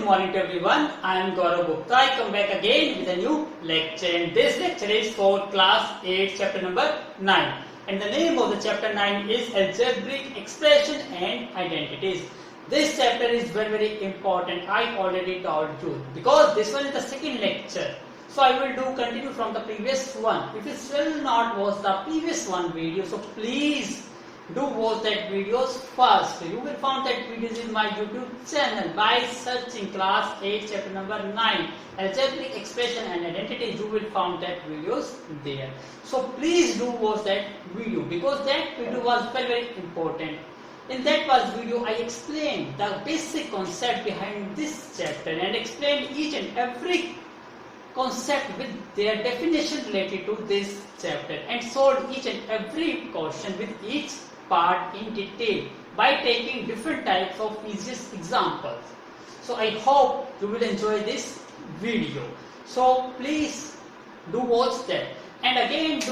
morning to everyone. I am Gaurav Gupta. I come back again with a new lecture. And this lecture is for class 8, chapter number 9. And the name of the chapter 9 is Algebraic Expression and Identities. This chapter is very important. I already told you. Because this one is the second lecture. So I will do continue from the previous one. If you still not watch the previous one video, so please do watch that videos first. You will find that videos in my YouTube channel by searching class 8 chapter number 9 algebraic expression and identities. You will find that videos there. So please do watch that video because that video was very important. In that first video I explained the basic concept behind this chapter and explained each and every concept with their definition related to this chapter and solved each and every question with each part in detail by taking different types of easiest examples. So I hope you will enjoy this video. So please do watch that. And again,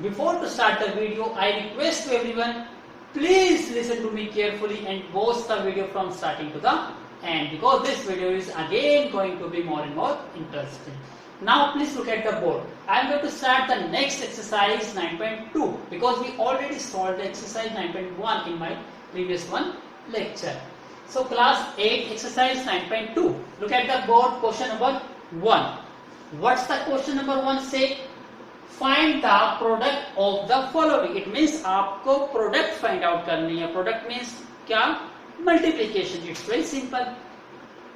before to start the video, I request to everyone, please listen to me carefully and watch the video from starting to the end because this video is again going to be more and more interesting. Now please look at the board. I am going to start the next exercise 9.2 because we already solved the exercise 9.1 in my previous one lecture. So class 8 exercise 9.2. Look at the board, question number 1. What's the question number 1 say? Find the product of the following. It means आपको product find out करनी है. Product means क्या? Multiplication. It's very simple.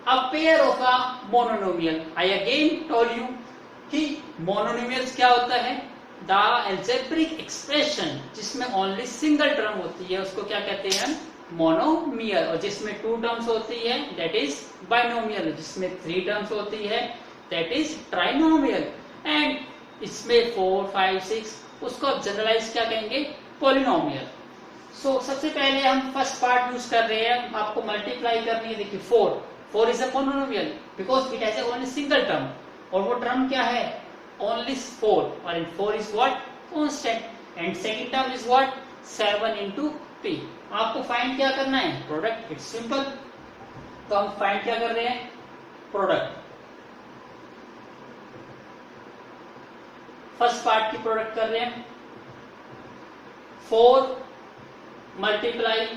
A pair of a monomial. I again told you कि monomials क्या होता है? The algebraic expression जिसमें only single term होती है उसको क्या कहते हैं? Monomial. और जिसमें 2 terms होती है that is binomial. जिसमें 3 terms होती है that is trinomial. And इसमें 4, 5, 6 उसको आप जनरलाइज क्या कहेंगे? Polynomial. So सबसे पहले हम फर्स्ट पार्ट यूज कर रहे हैं. आपको मल्टीप्लाई करनी है. देखिए 4 is a monomial because it has a only single term और वो term क्या है? Only 4 और 4 is what? Constant and second term is what? 7 into p. आपको फाइंड क्या करना है? प्रोडक्ट. It's simple. तो हम फाइंड क्या कर रहे हैं? प्रोडक्ट. फर्स्ट पार्ट की प्रोडक्ट कर रहे हैं. 4 मल्टीप्लाई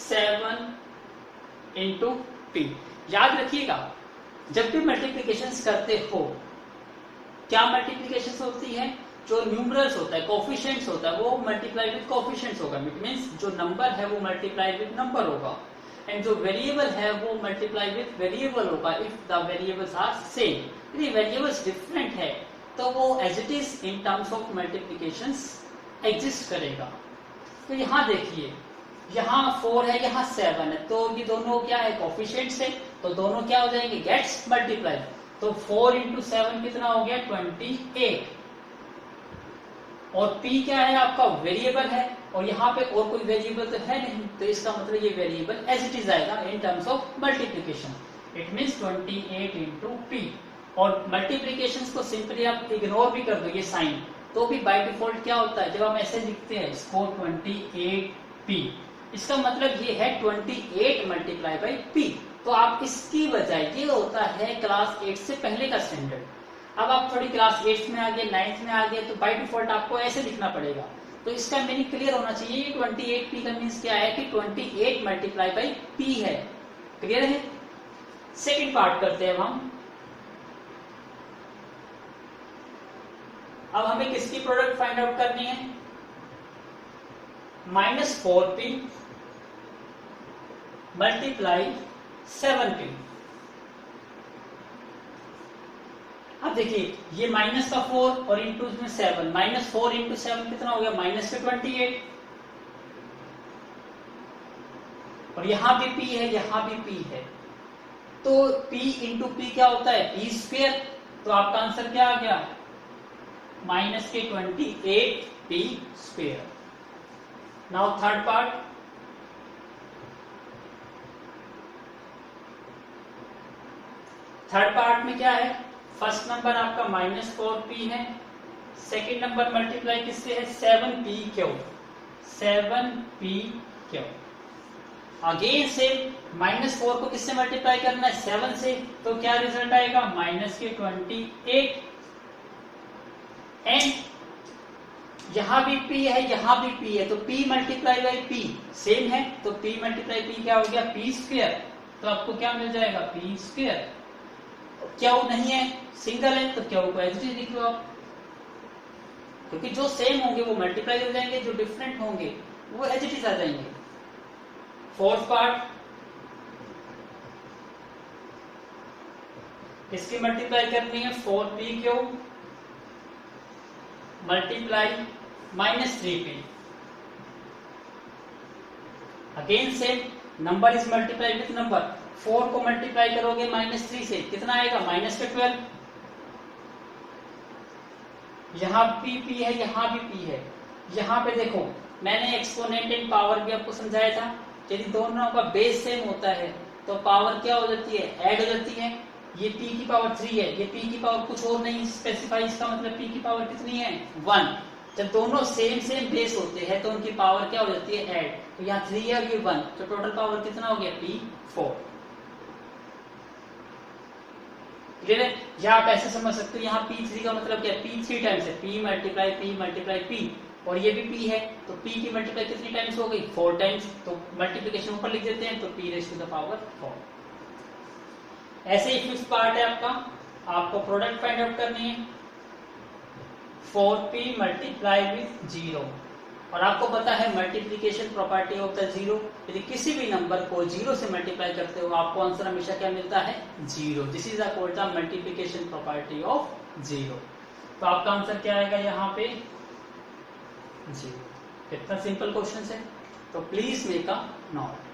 7 इंटू पी. याद रखिएगा जब भी मल्टीप्लीकेशंस करते हो क्या मल्टीप्लीकेशंस होती है? जो न्यूमरल्स होता है, कोफिशिएंट्स होता है, वो मल्टीप्लाई विद कोफिशिएंट्स होगा. इट मींस जो नंबर है वो मल्टीप्लाई विद नंबर होगा एंड जो वेरिएबल है वो मल्टीप्लाई विद वेरिएबल होगा if the variables are same. यदि वेरिएबल्स डिफरेंट है तो वो as it is in terms of multiplications exist करेगा. तो यहाँ देखिए यहाँ 4 है, यहाँ 7 है, तो ये दोनों क्या है? कोफिशिएंट्स है, तो दोनों क्या हो जाएंगे? Gets multiply. तो 4 इंटू 7 कितना हो गया? 28. और p क्या है? आपका वेरिएबल है और यहाँ पे और कोई वेरिएबल तो है नहीं, तो इसका मतलब ये वेरिएबल एज इट इज आएगा इन terms of multiplication. It means 28 into p. और मल्टीप्लीकेशन को सिंपली आप इग्नोर भी कर दो ये साइन तो भी बाय डिफॉल्ट क्या होता है? जब हम ऐसे लिखते हैं इसको 28p, इसका मतलब ये है 28 मल्टीप्लाई बाई p. तो आप इसकी बजाय ये होता है क्लास 8 से पहले का स्टैंडर्ड. अब आप थोड़ी क्लास 8 में आ गए, 9th में आ गए, तो बाय डिफॉल्ट आपको ऐसे लिखना पड़ेगा. तो इसका मीनिंग क्लियर होना चाहिए. ये 28p का मीन्स क्या है कि 28 मल्टीप्लाई बाई p है. क्लियर है? सेकेंड पार्ट करते हैं हम. अब हमें किसकी प्रोडक्ट फाइंड आउट करनी है? -4p multiply 7p. अब देखिए ये माइनस का 4 और इंटू में 7. -4 इंटू 7 कितना हो गया? -28. और यहां भी p है, यहां भी p है, तो p इंटू p क्या होता है? p square. तो आपका आंसर क्या आ गया? -28p square. Now third part. Third part में क्या है? फर्स्ट नंबर आपका -4p है, सेकेंड नंबर मल्टीप्लाई किससे है? 7p cube. 7p cube. Again से -4 को किससे मल्टीप्लाई करना है? 7 से। तो क्या रिजल्ट आएगा? -28। एंड यहां भी p है, यहां भी p है, तो p multiply by p same है, तो p मल्टीप्लाई p क्या हो गया? p square. तो आपको क्या मिल जाएगा? p square. क्यू नहीं है, सिंगल है, तो क्यू को एच लिख लो आप, क्योंकि जो सेम होंगे वो मल्टीप्लाई हो जाएंगे, जो डिफरेंट होंगे वो एच आ जाएंगे। फोर्थ पार्ट, इसकी मल्टीप्लाई करनी है 4p³ multiply -3p। Again same, number is multiply with number. 4 को मल्टीप्लाई करोगे -3 से, कितना आएगा? -12। यहां p है, यहां भी p है। यहां पे देखो, मैंने एक्सपोनेंट इन पावर भी आपको समझाया था, यदि दोनों का बेस सेम होता है तो पावर क्या हो जाती है? ऐड हो जाती है। ये p की पावर 3 है, ये p की पावर कुछ और नहीं स्पेसिफाई, इसका मतलब p की पावर कितनी है? 1। जब दोनों सेम बेस होते हैं तो उनकी पावर क्या हो जाती है? ऐड। तो यहाँ 3 है और ये 1, तो टोटल पावर कितना हो गया? p4। क्लियर है? यहाँ आप ऐसे समझ सकते हो, यहाँ p3 का मतलब क्या है? p 3 टाइम्स है, p मल्टीप्लाई p, और ये भी p है, तो p की मल्टीप्लाई कितनी टाइम्स हो गई? 4 टाइम्स। तो मल्टीप्लिकेशन ऊपर लिख देते हैं, तो p⁴। ऐसे ही फिफ्थ पार्ट है आपका, आपको प्रोडक्ट फाइंड आउट करनी है 4p मल्टीप्लाई विथ 0, और आपको पता है मल्टीप्लिकेशन प्रॉपर्टी ऑफ द 0, यदि किसी भी नंबर को 0 से मल्टीप्लाई करते हो आपको आंसर हमेशा क्या मिलता है? 0। This is called the multiplication property of 0। तो आपका आंसर क्या आएगा यहाँ पे? 0। कितना सिंपल क्वेश्चन है, तो please make a note.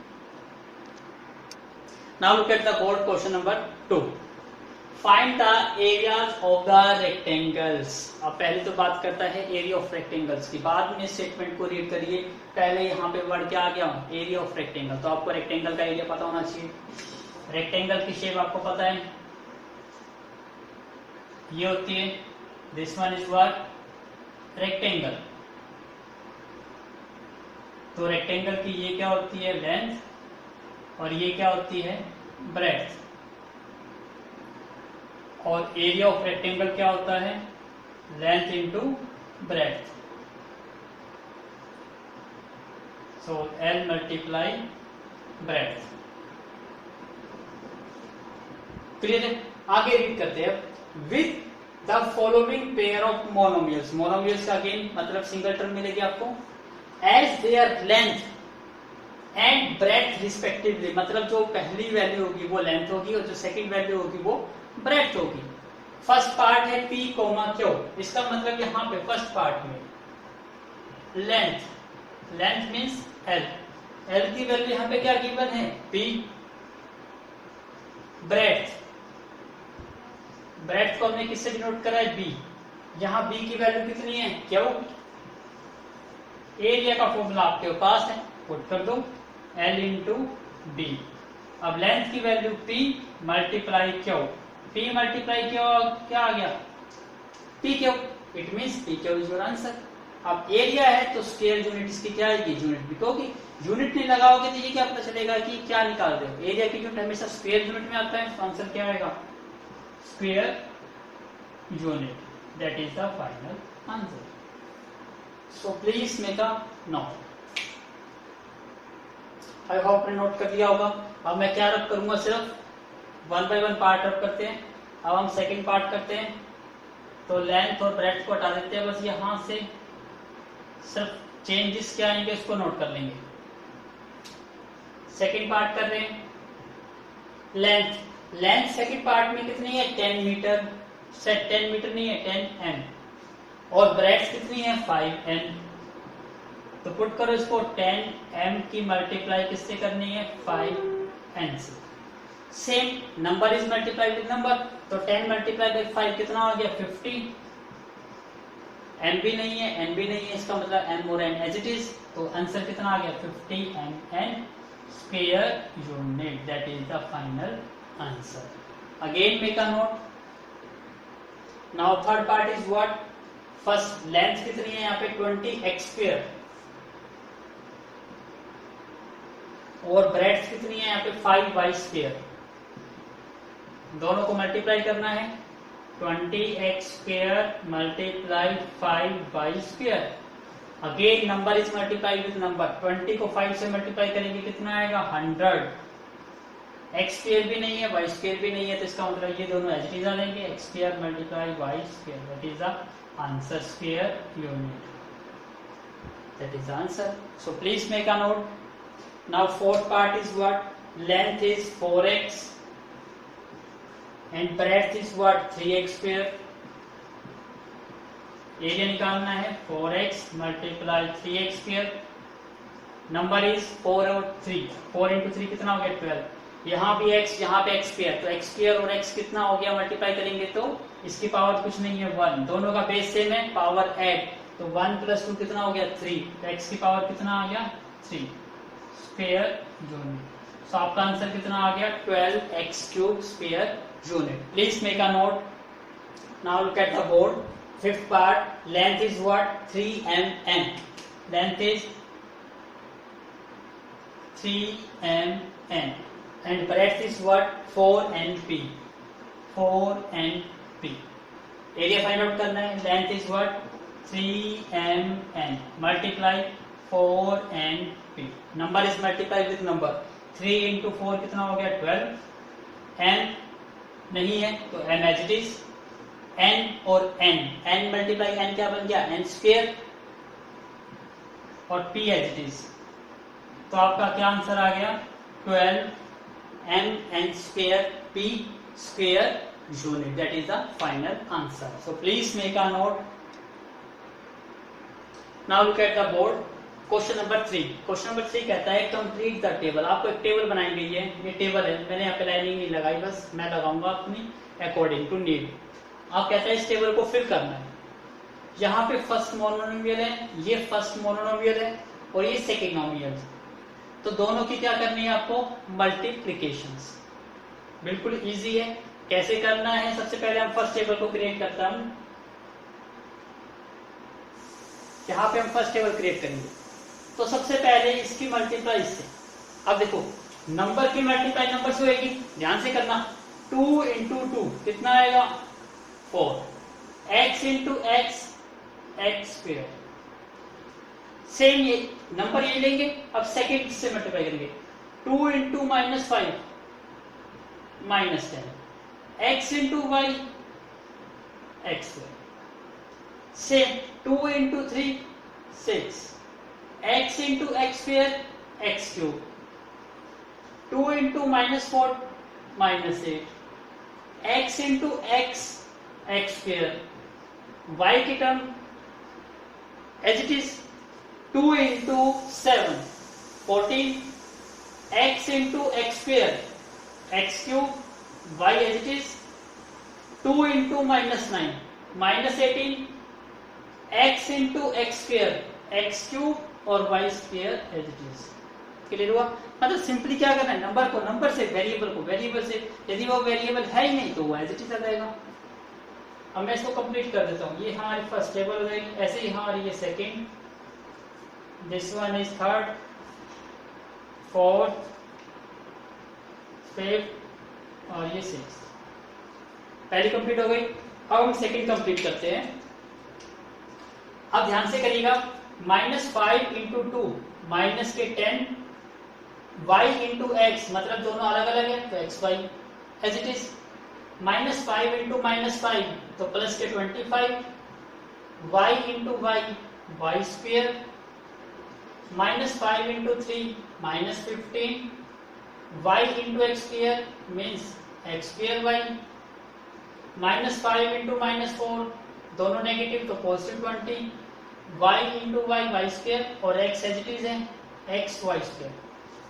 Now look at the board question number 2. Find the areas of the rectangles. अब पहले तो बात करता है एरिया ऑफ रेक्टेंगल्स की, बाद में स्टेटमेंट को रीड करिए। पहले यहाँ पे वर्ड क्या आ गया? Area of rectangle. तो आपको रेक्टेंगल का एरिया पता होना चाहिए। रेक्टेंगल की शेप आपको पता है, ये होती है, this one is what? Rectangle. तो रेक्टेंगल की ये क्या होती है? लेंथ, और ये क्या होती है? ब्रेड्थ। और एरिया ऑफ रेक्टेंगल क्या होता है? Length into breadth. So L multiply breadth. Clear है? आगे रीड करते हैं। With the following pair of monomials. Monomials का अगेन मतलब सिंगल टर्म मिलेगी आपको। As their length and breadth respectively, मतलब जो पहली वैल्यू होगी वो लेंथ होगी और जो सेकंड वैल्यू होगी वो ब्रेड्थ होगी। फर्स्ट पार्ट है p, q, इसका मतलब यहां पे फर्स्ट पार्ट में लेंथ मींस l की वैल्यू यहां पे क्या गिवन है? p। ब्रेड्थ को हमने किससे डिनोट करा है? b। यहां b की वैल्यू कितनी है? q। एरिया का फॉर्मूला आपके पास है, पुट कर दो, L इंटू बी। अब लेंथ की value p multiply Q, p multiply Q क्या आ गया? PQ। It means PQ is your answer. अब एरिया है तो स्क्वायर यूनिट इसकी क्या आएगी? यूनिट बिट होगी। यूनिट नहीं लगाओगे तो ये क्या पता चलेगा कि क्या निकाल रहे हो? एरिया की यूनिट हमेशा स्क्वायर यूनिट में आता है, तो आंसर क्या आएगा? Square unit. That is the final answer. So please make a note. I hope आपने नोट कर लिया होगा। अब मैं क्या रब करूंगा? सिर्फ 1 बाय 1 पार्ट रब करते हैं। अब हम सेकंड पार्ट करते हैं, तो लेंथ और ब्रेड्थ को हटा देते हैं, बस यहां से सिर्फ चेंजेस क्या आएंगे उसको नोट कर लेंगे। सेकंड पार्ट कर रहे हैं। लेंथ सेकंड पार्ट में कितनी है? 10 मीटर। सेट 10 मीटर नहीं है, 10 m। और ब्रेड्थ कितनी है? 5n। तो पुट करो इसको, 10m की मल्टीप्लाई किससे करनी है? 5n से। Same number is multiply with number, तो 10 मल्टीप्लाई बाई 5 कितना हो गया? 50। m भी नहीं है, n भी नहीं है, इसका मतलब m और n एज इट इज, तो आंसर कितना आ गया? 50 mn square unit. That is the final answer. Again make a note. Now third part is what? First length कितनी है यहाँ पे? 20x square. और ब्रेड्थ कितनी है यहाँ पे 5y स्क्वायर, दोनों को मल्टीप्लाई करना है 20x square multiply 5y square. Again number is multiply with number, 20 को 5 से मल्टीप्लाई करेंगे कितना आएगा 100। एक्स स्क्वायर भी नहीं है वाई स्क्वायर भी नहीं है, तो इसका मतलब ये दोनों एज इट इज आ जाएंगे, X square multiply Y square, that is the answer square unit, that is the answer. So please make a note. Now fourth part is what, length is 4x and breadth is what 3x square. Area निकालना है 4x multiply 3x square, number is 4 और 3, 4 into 3 कितना हो गया 12, यहाँ भी x यहाँ पे x स्क्वायर, तो x स्क्वायर और x कितना हो गया मल्टीप्लाई करेंगे तो इसकी पावर कुछ नहीं है 1, दोनों का बेस सेम है, पावर ऐड, तो 1 + 2 कितना हो गया 3, तो x की पावर कितना आ गया 3 स्क्वायर यूनिट। सो आपका आंसर कितना आ गया 12x³ square unit. Please make a note. Now look at the board. Fifth part, length is what 3mm, length is 3mm and breadth is what 4np, 4np। Area find out करना है, length is what 3mm multiply 4np, number is multiply with number, 3 into 4 कितना हो गया 12, n नहीं है तो m as it is, n और n multiply n क्या बन गया n स्क्वायर और p एज इट इज, तो आपका क्या आंसर आ गया 12mn square p square unit, that is the final answer. So please make a note. Now look at the board. Question number 3, question number 3 कहता है complete the table. आपको एक table बनाई गई है, ये टेबल है, मैंने यहाँ पे लाइनिंग नहीं लगाई, बस मैं लगाऊंगा अपनी अकॉर्डिंग टू नीड। आप कहते हैं इस टेबल को फिल करना है, यहाँ पे फर्स्ट मोनोनोमियल है, ये फर्स्ट मोनोनोमियल है और ये सेकेंड नोमियल, तो दोनों की क्या करनी है आपको मल्टीप्लीकेशंस। बिल्कुल इजी है, कैसे करना है, सबसे पहले हम फर्स्ट टेबल को क्रिएट करता हूं, यहाँ पे हम फर्स्ट टेबल क्रिएट करेंगे, तो सबसे पहले इसकी मल्टीप्लाई इससे। अब देखो नंबर की मल्टीप्लाई नंबर से होगी, ध्यान से करना, 2 इंटू 2 कितना आएगा 4, x into x x square, same ये नंबर ये लेंगे। अब सेकेंड से मल्टीप्लाई करेंगे, 2 into -5 -10, x into y x square, same 2 into 3 6, x into x square x³, 2 into -4 -8, x into x x square, y की term as it is 2 into 7 14, x into x square x³ y as it is 2 into -9 -18, x into x square x³ और y square as it is. Clear हुआ? मतलब simply क्या करना है, number को number से, variable को वेरिएबल से, यदि वो वेरिएबल है ही नहीं तो वो एज इट इज आ जाएगा। अब मैं इसको कंप्लीट कर देता हूँ, ये हमारी फर्स्ट टेबल हो जाएगी, ऐसे ही हमारी ये second, this one is third, fourth, fifth और ये सिक्स्थ। पहली कंप्लीट हो गई। अब हम सेकेंड कंप्लीट करते हैं। अब ध्यान से करिएगा, -5 इंटू 2 माइनस के 10, y इंटू एक्स, मतलब दोनों अलग अलग है तो X Y as it is, -5 into -5 तो प्लस के 25, y into Y Y square, -5 into 3 -15, y into x square means X square Y, -5 into -4 दोनों नेगेटिव तो positive 20, y into Y Y square और x एज इट इज है X Y square.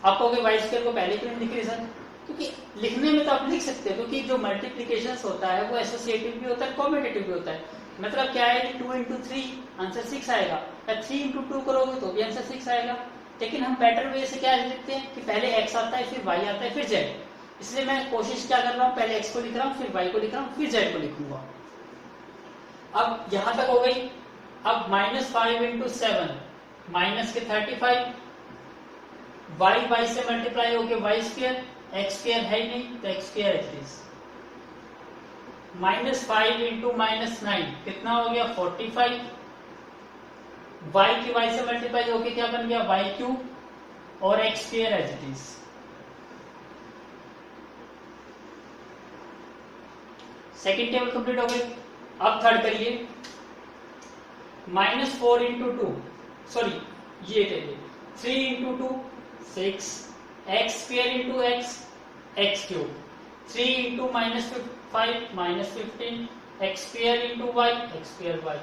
आप कहोगे Y square को पहले क्यों नहीं लिख रहे सर? क्योंकि लिखने में तो आप लिख सकते हो, क्योंकि जो मल्टीप्लीकेशन होता है वो एसोसिएटिव भी होता है, कॉम्यूटेटिव भी होता है। मतलब क्या है कि 2 इंटू 3 आंसर 6 आएगा, या 3 इंटू 2 करोगे तो भी आंसर 6 आएगा। लेकिन हम बेटर वे से क्या लिखते हैं कि पहले x आता है, फिर y आता है, फिर z। इसलिए मैं कोशिश क्या कर रहा हूँ, पहले x को लिख रहा हूँ, फिर y को लिख रहा हूँ, फिर z को लिखूंगा। अब यहां तक हो गई। अब -5 इंटू 7 माइनस के 35, वाई वाई से मल्टीप्लाई हो गया वाई स्क्वायर, एक्स स्क्वायर है ही नहीं तो X square as it is. -5 into -9 कितना हो गया 45। वाई की वाई से मल्टीप्लाई होके क्या बन गया वाई क्यूब और X square as it is. Second table complete हो गई। अब थर्ड करिए, -4 इंटू 2 सॉरी ये करिए 3 into 2 6 X square into x x cube 3 into -5 -15 X square into Y X square Y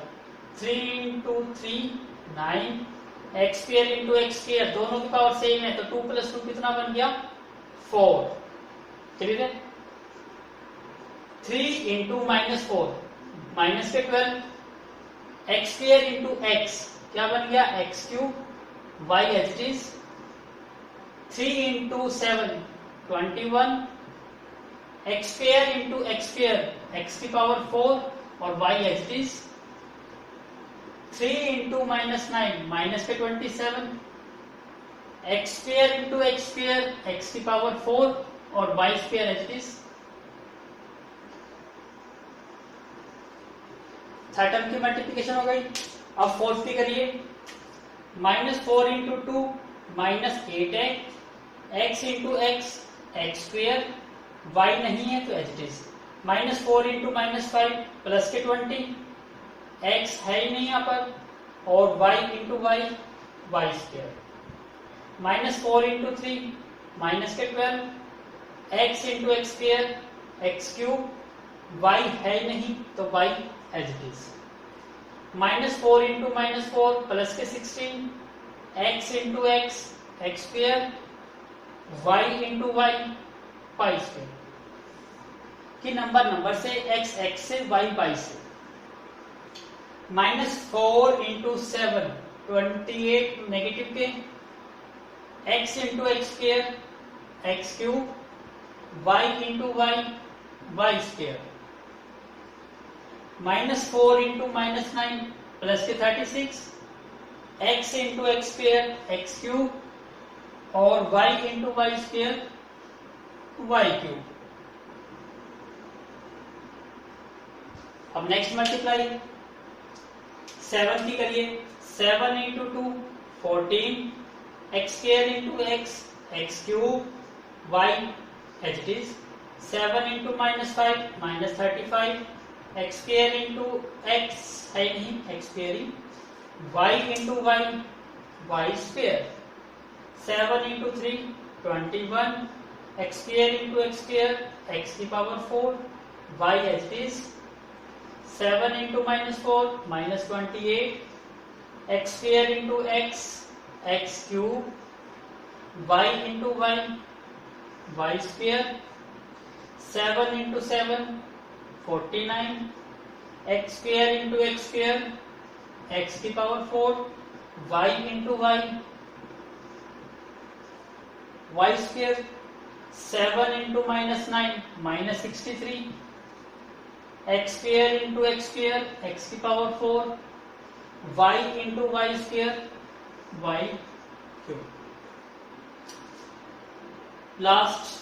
3 into 3 9 X square into X square दोनों की power same है तो 2 + 2 कितना बन गया 4। क्लियर है। 3 इंटू -4 माइनस के 12 एक्स स्क्वायर इंटू एक्स क्या बन गया X cube Y as it is. 3 into 7 21 X square into X square X की पावर 4 और Y as it is. 3 into -9 minus के 27 X square into X square X की power 4 और Y square as it is. Third term की multiplication हो गई। अब fourth की करिए, -4 into 2 -8 X into x X square Y नहीं है तो as it is. -4 into -5 plus के 20 एक्स है ही नहीं यहाँ पर और Y into Y Y square. -4 into 3 minus के 12 X into x square x cube Y है नहीं तो Y as it is. -4 into -4 plus के 16 X into x X square Y into Y पाई स्क्वेयर कि नंबर से एक्स से वाई पाई से। -4 इंटू 7 28 नेगेटिव के x into x square x cube y into Y Y square. -4 into -9 plus के 36 x into x square x cube और Y into y square y cube. अब नेक्स्ट मल्टीप्लाई 7 की करिए, 7 into 2 14 x square into x x cube Y as it is. 7 into -5 -35 x square into x है नहीं x square Y into Y Y square. 7 into 3 21 x square into x square x की power 4 y as it is. 7 into -4 -28 x square into x x cube y into Y Y square. 7 into 7 49 x square into x square x की power 4 y into Y Y square. 7 into -9 -63 x square into x square x की power 4 y into y square y cube. Last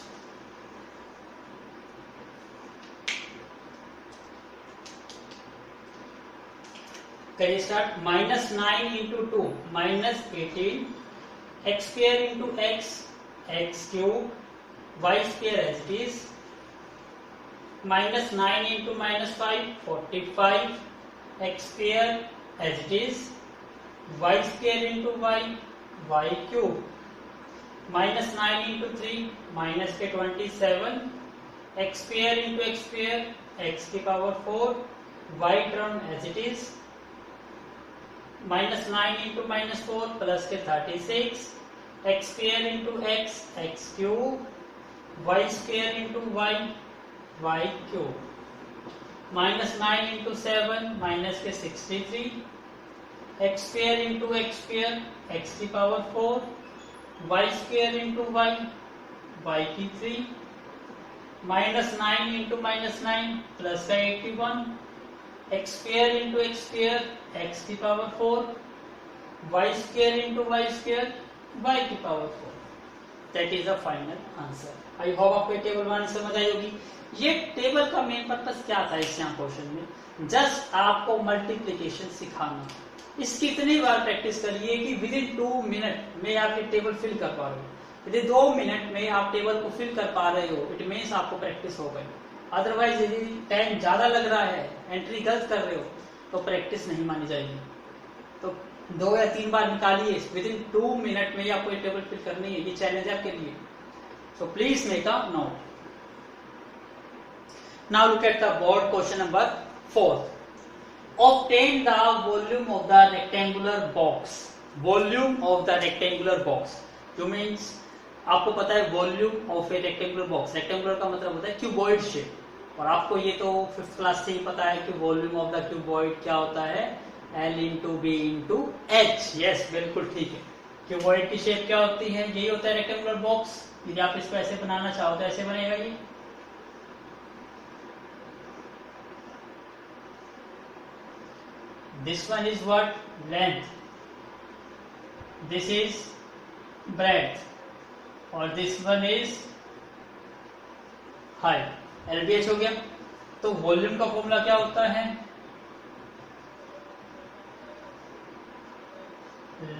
करिए start. -9 into 2 -18 x square into x x cube y square as it is. -9 into -5 45 x square as it is y square into Y y cube. -9 into 3 minus के 27 x square into x square x की power 4 y term as it is. -9 into -4 plus के 36 x square into x x cube y square into Y y cube. -9 into 7 minus के 63 x square into x square x की power 4 y square into Y y की 3। -9 into -9 plus का 81 x square into x square x की power 4 y square into y square y की power 4। That is the final answer. I hope आपको table बनानी समझ आई होगी। ये टेबल का मेन पर्पस क्या था इस यहाँ क्वेश्चन में, जस्ट आपको मल्टीप्लीकेशन सिखाना। इसकी इतनी बार प्रैक्टिस करिए कि विद इन 2 मिनट में आप ये टेबल फिल कर पा रहे हो। यदि 2 मिनट में आप टेबल को फिल कर पा रहे हो, इट मीन्स आपको प्रैक्टिस हो गई। अदरवाइज यदि टाइम ज्यादा लग रहा है, एंट्री गलत कर रहे हो, तो प्रैक्टिस नहीं मानी जाएगी। तो 2 या 3 बार निकालिए, विद इन 2 मिनट में आपको ये टेबल फिल करनी है। ये चैलेंज है आपके लिए, सो please make a note. Now look at the board question number 4। Obtain the volume of the rectangular box. Volume of the rectangular box. जो means आपको पता है volume of A rectangular box. Rectangular का मतलब होता है क्यूबॉइड शेप, और आपको ये तो 5th क्लास से ही पता है कि वॉल्यूम ऑफ द क्यूबॉइड क्या होता है, L into B into H. Yes, बिल्कुल ठीक है। क्यूबॉइड की शेप क्या होती है, यही होता है रेक्टेंगुलर बॉक्स। यदि आप इसको ऐसे बनाना चाहो तो ऐसे बनेगा ये। This one is what? Length. This is breadth. और this one is height. LBH हो गया। तो वॉल्यूम का फॉर्मूला क्या होता है,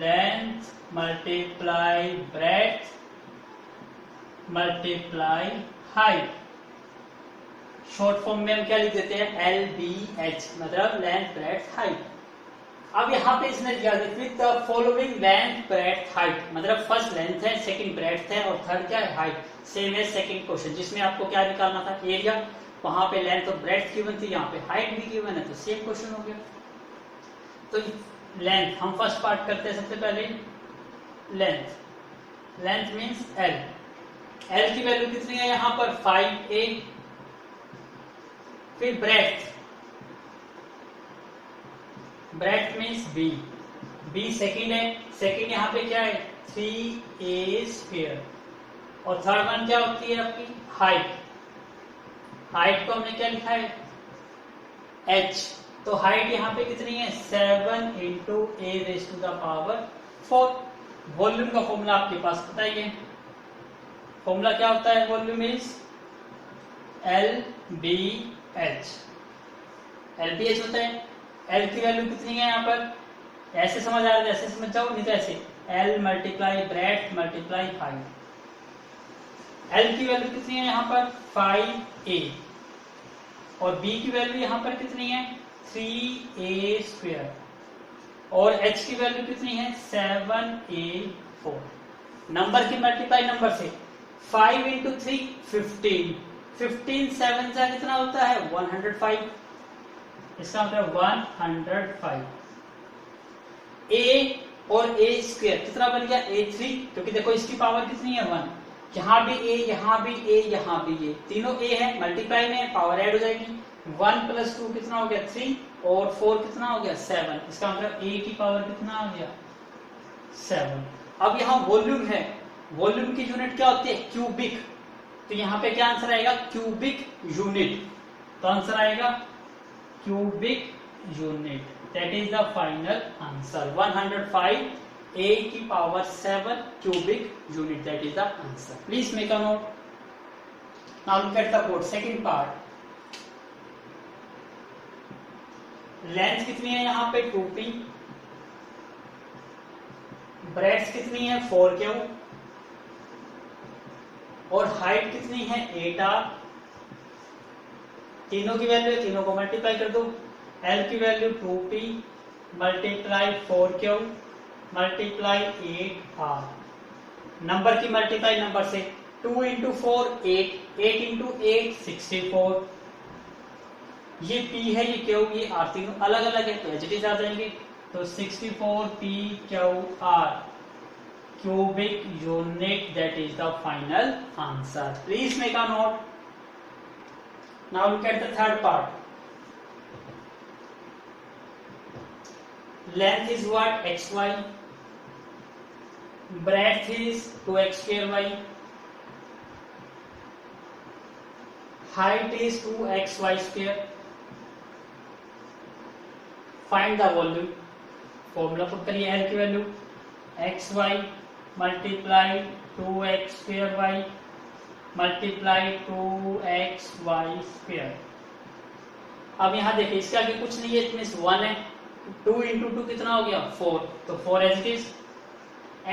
length multiply breadth multiply height. Short form में हम क्या लिख देते हैं, LBH, मतलब लेंथ ब्रेड्थ हाइट। अब यहाँ पे इसने दिया with the following length breadth height, मतलब फर्स्ट लेंथ है, सेकंड ब्रेड्थ है और थर्ड क्या है, हाइट। सेम है सेकंड क्वेश्चन जिसमें आपको क्या निकालना था, एरिया। वहां पे लेंथ और ब्रेड्थ गिवन थी, यहाँ पे हाइट भी गिवन है, तो सेम क्वेश्चन हो गया। तो लेंथ हम फर्स्ट पार्ट करते हैं सबसे पहले। लेंथ मीन्स L की वैल्यू कितनी है यहाँ पर 5a। फिर ब्रेड्थ मीन्स B सेकंड है, सेकंड यहाँ पे क्या है 3a स्क्वायर। और थर्ड वन क्या होती है आपकी हाइट। हाइट को हमने क्या लिखा है h, तो हाइट यहाँ पे कितनी है 7 into a raise to the power 4। Volume का फॉर्मूला आपके पास पता ही है। फॉर्मूला क्या होता है, वॉल्यूम इज LBH। LBH होता है, L की वैल्यू कितनी है यहाँ पर, ऐसे समझ आ रहा है, ऐसे समझ जाओ, नहीं तो ऐसे L multiply breadth multiply height. L की वैल्यू कितनी है यहाँ पर 5a, और B की वैल्यू यहाँ पर कितनी है 3a स्क्वायर, और H की वैल्यू कितनी है 7a4। नंबर की मल्टीप्लाई नंबर से 5 इंटू 3 15, 15 7 से कितना होता है 105, इसका मतलब 105। a और a स्क्वायर कितना बन गया a3, क्योंकि देखो इसकी पावर कितनी है 1, यहाँ भी a, यहाँ भी a, यहाँ भी a, तीनों a है, मल्टीप्लाई में पावर ऐड हो जाएगी। 1 प्लस 2 कितना हो गया 3, और 4 कितना हो गया 7, इसका मतलब a की पावर कितना हो गया 7। अब यहाँ वॉल्यूम है, वॉल्यूम की यूनिट क्या होती है क्यूबिक, तो यहाँ पे क्या आंसर आएगा क्यूबिक यूनिट, तो आंसर आएगा cubic unit. That is the final answer 105 a की power 7 cubic unit, that is the answer. Please make a note. Now look at the board second part. Length कितनी है यहाँ पे 2p, breadth कितनी है 4q, और height कितनी है 8r। तीनों की वैल्यू है, तीनों को मल्टीप्लाई कर दो। L की value 2p multiply 4q multiply 8r। Number की मल्टीप्लाई नंबर से 2 इंटू 4 8, 8 इंटू 8 64। ये p है, ये q, ये r, तीनों अलग अलग है तो एच आ जाएंगे, तो 64pqr cubic unit, that is the final answer. Please make a note. Now look at the third part. Length is what xy, breadth is 2x square y, height is 2xy square। Find the volume. Formula put करिए, L की value xy multiply 2x² multiply 2xy²। अब यहाँ देखिए इसके आगे कुछ नहीं है, इट मीन्स 1 है। 2 इंटू 2 कितना हो गया 4, तो 4 एज इट इज।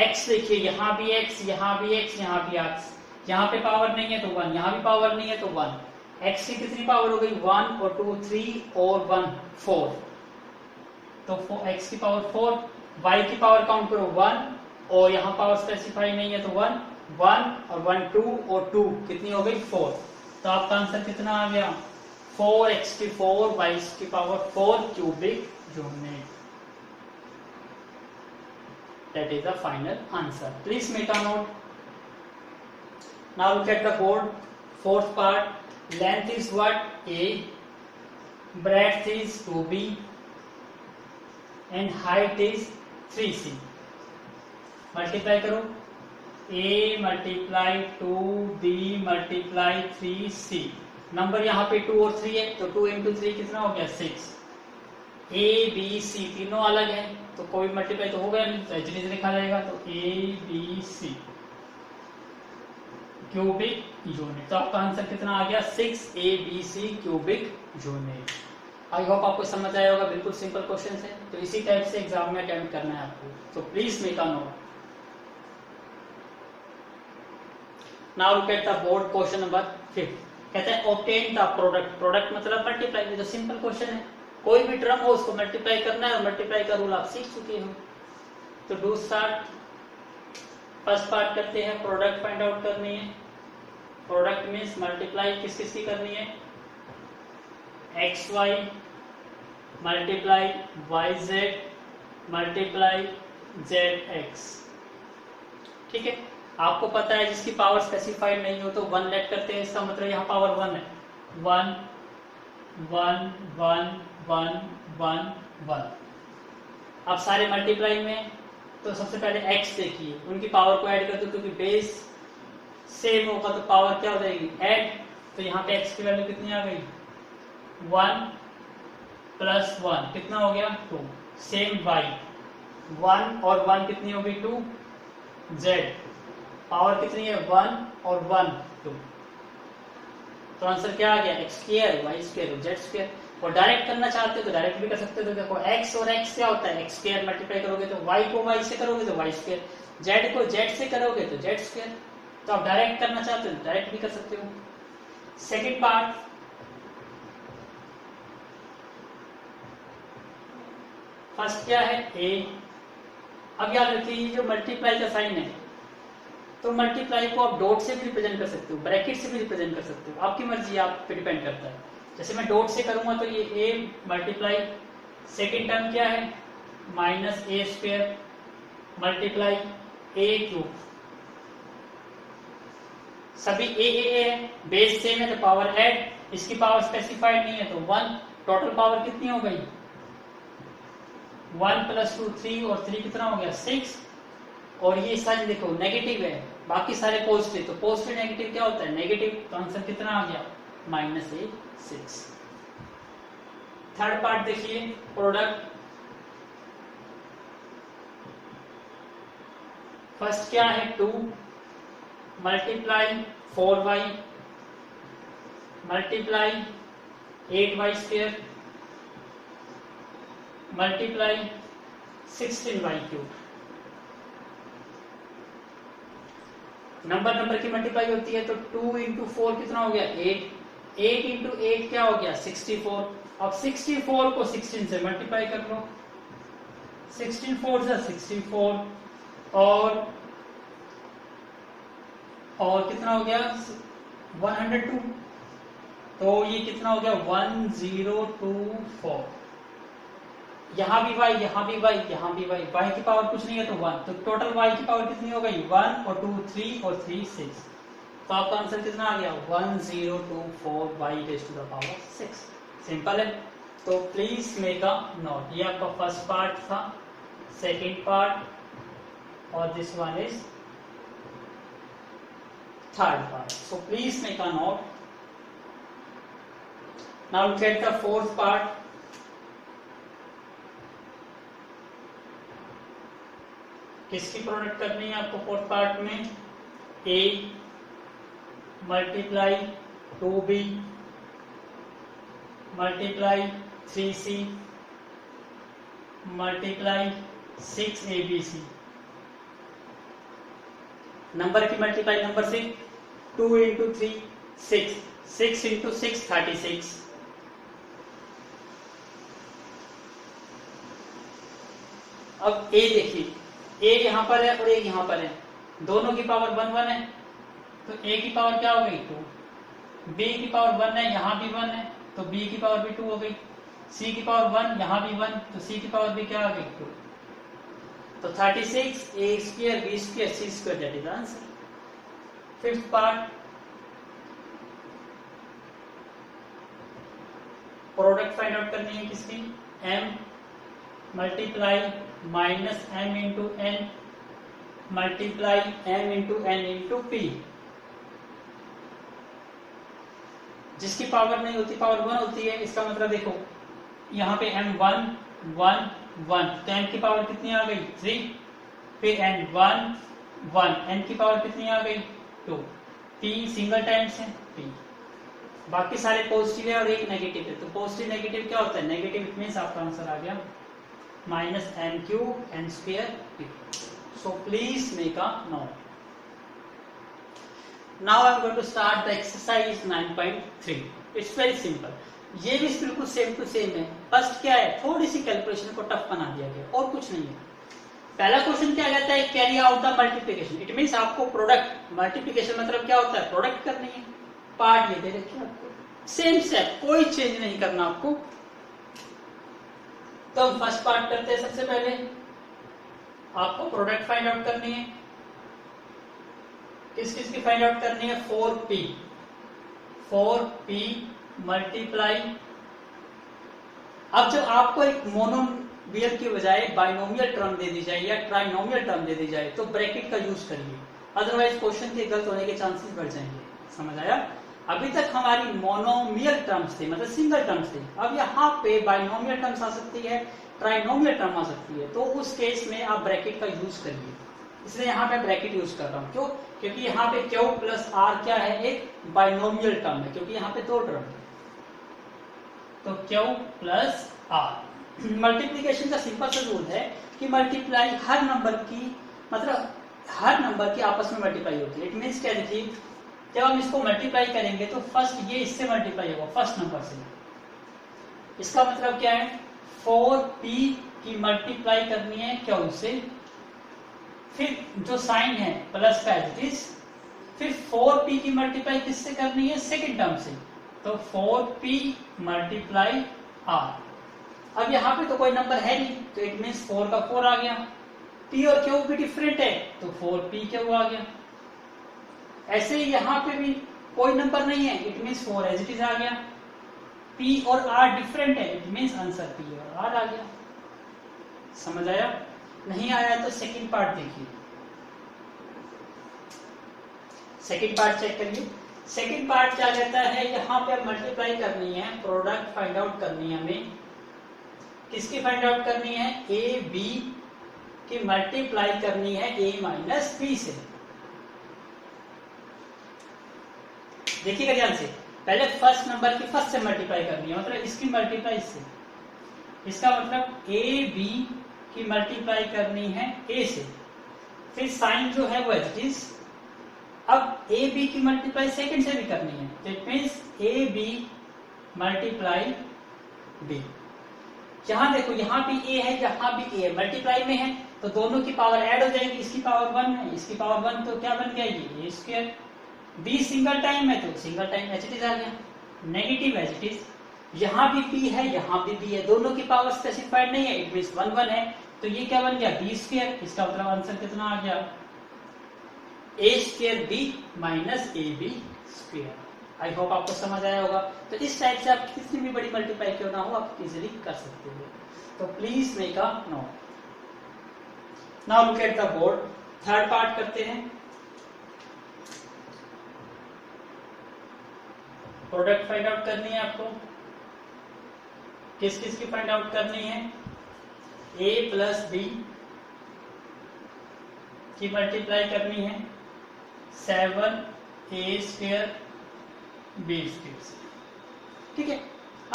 x देखिए यहाँ भी x, यहाँ भी x, यहाँ भी x, यहाँ पे पावर नहीं है तो 1, यहाँ भी पावर नहीं है तो 1। x की कितनी पावर हो गई 1 और 2 3 और 1 4, तो x की पावर 4। y की पावर काउंट करो 1 और यहाँ पावर स्पेसिफाई नहीं है तो 1 1 और 1 2 और 2 कितनी हो गई 4। तो आपका आंसर कितना आ गया 4x4 y की power 4 cubic unit. That is the final answer. Please make a note. Now look at the board. Fourth part. Length is what? A. Breadth is 2b. And height is 3c. Multiply करो. A multiply 2b multiply 3c. Number यहाँ पे 2 और 3 है तो 2 into 3 कितना हो गया 6। A B C तीनों अलग है तो कोई मल्टीप्लाई तो होगा नहीं, तो एज लिखा जाएगा। तो A B C cubic unit. तो आपका आंसर कितना आ गया 6ABC क्यूबिक यूनिट। आई होप आपको समझ आया होगा, बिल्कुल सिंपल क्वेश्चन है। तो इसी टाइप से एग्जाम में अटेम्प्ट करना है आपको, तो please make a note. Now look at the board question number 5। कहते हैं ऑब्टेन द प्रोडक्ट। प्रोडक्ट मतलब मल्टीप्लाई, ये तो सिंपल क्वेश्चन है। कोई भी टर्म हो उसको मल्टीप्लाई करना है और मल्टीप्लाई का रूल आप सीख चुके हो। तो डू स्टार्ट। फर्स्ट पार्ट करते हैं, प्रोडक्ट फाइंड आउट करनी है। प्रोडक्ट मीन्स मल्टीप्लाई किस किस की करनी है xy multiply yz multiply zx। ठीक है, आपको पता है जिसकी पावर स्पेसिफाइड नहीं हो तो 1 लेट करते हैं, इसका मतलब यहाँ पावर 1 है। 1 1 1 1 1 1। अब सारे मल्टीप्लाई में तो सबसे पहले x देखिए, उनकी पावर को ऐड कर दो क्योंकि बेस सेम होगा तो पावर क्या हो जाएगी ऐड। तो यहाँ पे x की वैल्यू कितनी आ गई 1 प्लस 1 कितना हो गया 2। सेम y 1 और 1 कितनी हो गई 2। z पावर कितनी है 1 और 1 2। तो आंसर क्या आ गया x², y² और z²। और डायरेक्ट करना चाहते हो तो डायरेक्ट भी कर सकते हो। तो देखो x और x क्या होता है x² मल्टीप्लाई करोगे तो y को y से करोगे तो y², z को z से करोगे तो z²। तो आप डायरेक्ट करना चाहते हो डायरेक्ट भी कर सकते हो। सेकंड पार्ट, फर्स्ट क्या है a। अब याद रखिए ये जो मल्टीप्लाई का साइन है तो मल्टीप्लाई को आप डॉट से भी रिप्रेजेंट कर सकते हो, ब्रैकेट से भी रिप्रेजेंट कर सकते हो, आपकी मर्जी, आप पे डिपेंड करता है। जैसे मैं डॉट से करूंगा तो ये a मल्टीप्लाई सेकेंड टर्म क्या है -a² मल्टीप्लाई a³। सभी a है, बेस सेम है तो पावर ऐड, इसकी पावर स्पेसिफाइड नहीं है तो 1। टोटल पावर कितनी हो गई 1 + 2 3 और 3 कितना हो गया 6। और ये साइन देखो नेगेटिव है, बाकी सारे पॉजिटिव, तो पॉजिटिव नेगेटिव क्या होता है नेगेटिव। तो आंसर कितना आ गया -6। थर्ड पार्ट देखिए, प्रोडक्ट। फर्स्ट क्या है 2 multiply 4y multiply 8y² multiply 16y³। Number की मल्टीप्लाई होती है तो 2 इंटू 4 कितना हो गया 8। 8 इंटू 8 क्या हो गया 64। अब 64 को 16 से मल्टीप्लाई कर लो, 16 4 से 64 और कितना हो गया 102। तो ये कितना हो गया 1024। यहाँ भी y, यहाँ भी y, यहाँ भी y, y की पावर कुछ नहीं है तो 1। तो टोटल y की पावर कितनी हो गई 1 और 2 3 और 3 6। तो आपका आंसर कितना आ गया 1024 y⁻⁶। सिंपल है। तो प्लीज मेक अ नोट। ये आपका फर्स्ट पार्ट था, सेकेंड पार्ट और this one is third part. So please make a note. Now look at the fourth part. किसकी प्रोडक्ट करनी है आपको फोर्थ पार्ट में A multiply 2B multiply 3C multiply 6ABC। Number की multiply number से 2 into 3 6, 6 into 6 36। अब A देखिए, A यहां पर है और A यहां पर है, दोनों की पावर 1 1 है, तो A की पावर क्या हो गई 2, B की पावर 1 है, यहां भी 1 है तो B की पावर भी 2 हो गई, C की पावर 1, यहां भी 1 तो C की पावर भी क्या हो गई 2। तो 36 A square B square C square, that is answer. Fifth part, product find out करनी है किसकी, M multiply minus M into N multiply M into N into P। जिसकी पावर नहीं होती, पावर 1 होती है, इसका मतलब देखो यहाँ पे M 1 1 1, तो M की पावर कितनी आ गई 3, फिर N 1 1, N की पावर कितनी आ गई 2, P सिंगल टाइम्स है P, बाकी सारे पॉजिटिव है और एक नेगेटिव है, तो पॉजिटिव नेगेटिव क्या होता है, नेगेटिव, इट मींस आपका आंसर आ गया minus M cube N square P। So please make a note. Now I am going to start the exercise 9.3. It's very simple. ये भी बिल्कुल सेम टू सेम है, बस क्या है थोड़ी सी कैलकुलेशन को टफ बना दिया गया और कुछ नहीं है। पहला क्वेश्चन क्या कहता है, carry out the multiplication. It means आपको प्रोडक्ट, मल्टीप्लिकेशन मतलब क्या होता है, प्रोडक्ट करनी है। पार्ट ये दे रखे आपको, सेम स्टेप, कोई चेंज नहीं करना आपको। तो हम फर्स्ट पार्ट करते हैं। सबसे पहले आपको प्रोडक्ट फाइंड आउट करनी है। किस किस की फाइंड आउट करनी है, 4p मल्टीप्लाई। अब जब आपको एक मोनोमियल की बजाय बाइनोमियल टर्म दे दी जाए या ट्राइनोमियल टर्म दे दी जाए तो ब्रैकेट का यूज करिए, अदरवाइज क्वेश्चन के गलत होने के चांसेस बढ़ जाएंगे। समझ आया? अभी तक हमारी मोनोमियल टर्म्स थे, मतलब सिंगल टर्म्स थे। अब यहाँ पे बाइनोमियल टर्म्स आ सकती है, ट्राइनोमियल टर्म आ सकती है, तो उस केस में आप ब्रैकेट का यूज करिए। इसलिए यहाँ पे ब्रैकेट यूज कर रहा हूँ। क्यों? क्योंकि यहाँ पे Q प्लस R क्या है, एक बाइनोमियल टर्म है, क्योंकि यहाँ पे दो टर्म है। तो Q प्लस R। मल्टीप्लीकेशन का सिंपल सा रूल है कि मल्टीप्लाई हर नंबर की, मतलब हर नंबर की आपस में मल्टीप्लाई होती है। इट मीन्स क्या देखिए, जब हम इसको मल्टीप्लाई करेंगे तो फर्स्ट ये इससे मल्टीप्लाई होगा, फर्स्ट नंबर से। इसका मतलब क्या है, 4p की मल्टीप्लाई करनी है Q से, फिर जो साइन है प्लस का एज इट इज, फिर 4p की मल्टीप्लाई किससे करनी है, सेकंड टर्म से, तो 4p मल्टीप्लाई r। अब यहाँ पे तो कोई नंबर है नहीं, तो इट मीन्स 4 का 4 आ गया। p और q भी डिफरेंट है, तो 4p q आ गया। ऐसे ही यहाँ पे भी कोई नंबर नहीं है, it means 4 as it is आ गया। p और r डिफरेंट है, इट मीन्स आंसर p और r आ गया। समझ आया? नहीं आया तो सेकंड पार्ट देखिए। सेकंड पार्ट चेक करिए। सेकंड पार्ट क्या कहता है, यहाँ पे मल्टीप्लाई करनी है, प्रोडक्ट फाइंड आउट करनी है हमें। किसकी फाइंड आउट करनी है, ए बी की मल्टीप्लाई करनी है a माइनस बी से। देखिएगा ध्यान से, पहले फर्स्ट नंबर की फर्स्ट से मल्टीप्लाई करनी है, मतलब इसकी मल्टीप्लाई इससे। इसका मतलब ए बी की मल्टीप्लाई करनी है a से, फिर साइन जो है वो एज इट इज। अब ए बी की मल्टीप्लाई सेकंड से भी करनी है, तो it means A B multiply B. यहां देखो, यहाँ भी a है, यहाँ भी a है, मल्टीप्लाई में है, तो दोनों की पावर ऐड हो जाएगी। इसकी पावर 1 है, इसकी पावर 1, तो क्या बन गया ये a square. b single time है, तो single time as it is आ गया, नेगेटिव एज इट इज। यहाँ भी p है, यहाँ भी b है, दोनों की पावर स्पेसिफाइड नहीं है, इट मीन्स 1 1 है, तो ये क्या बन गया b स्क्वायर। इसका मतलब आंसर कितना आ गया, a square b minus A B square. I hope आपको समझ आया होगा। तो इस टाइप से आप कितनी भी बड़ी मल्टीप्लाई क्यों ना हो, आप इजीली कर सकते हो। तो please make a note. Now look at the board. Third part करते हैं। प्रोडक्ट फाइंड आउट करनी है आपको। किस किस की फाइंड आउट करनी है, a प्लस बी की मल्टीप्लाई करनी है 7a² b²। ठीक है,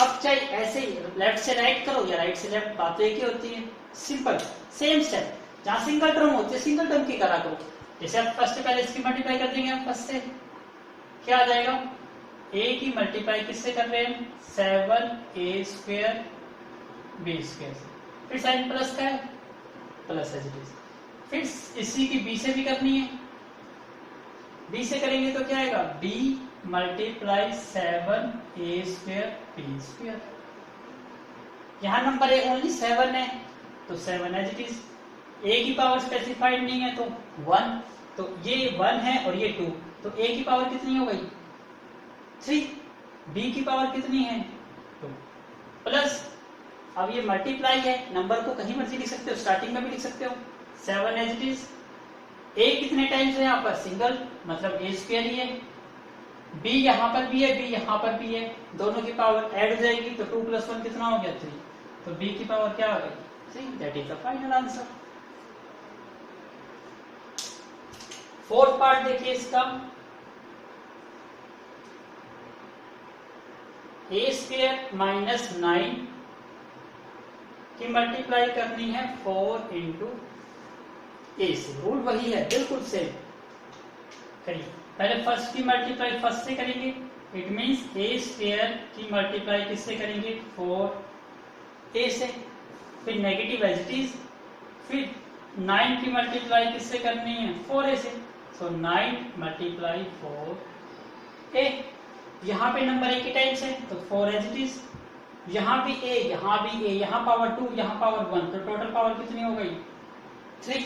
अब चाहे ऐसे ही लेफ्ट से राइट करो या राइट से लेफ्ट, बात एक ही होती है, सिंपल सेम स्टेप। जहां सिंगल टर्म होती है सिंगल टर्म की करा करो। जैसे आप फर्स्ट से पहले इसकी मल्टीप्लाई कर देंगे, हम फर्स्ट से क्या आ जाएगा, a की मल्टीप्लाई किससे कर रहे हैं, 7a² b² से, फिर साइन प्लस का है प्लस एज इट इज, फिर इसी की b से भी करनी है, b से करेंगे तो क्या आएगा, b मल्टीप्लाई 7a² b²। यहां नंबर है ओनली 7 है तो 7 एज इट इज, a की पावर स्पेसिफाइड नहीं है तो 1, तो ये 1 है और ये 2, तो a की पावर कितनी हो गई 3, b की पावर कितनी है 2, प्लस अब ये मल्टीप्लाई है, नंबर को कहीं मर्जी लिख सकते हो, स्टार्टिंग में भी लिख सकते हो, 7 एज इट इज। a कितने टाइम्स है यहाँ पर, सिंगल, मतलब a² ही है, b यहाँ पर भी है, b यहाँ पर भी है, दोनों की पावर ऐड हो जाएगी तो 2 + 1 कितना हो गया 3, तो b की पावर क्या हो गई 3, that is the final answer. Fourth part देखिए इसका, a² माइनस 9 की मल्टीप्लाई करनी है 4 इंटू ए से, रूल वही है बिल्कुल सेम। करिए, पहले फर्स्ट की मल्टीप्लाई फर्स्ट से करेंगे, इट मींस a² की मल्टीप्लाई किससे करेंगे 4a से, फिर नेगेटिव एज इट इज, फिर 9 की मल्टीप्लाई किससे करनी है 4a से, सो 9 मल्टीप्लाई 4a, यहाँ पे नंबर a की टाइम्स है तो 4 एज इट इज, यहाँ भी a, यहाँ भी a, यहाँ पावर 2, यहाँ पावर 1, तो टोटल पावर कितनी हो गई 3,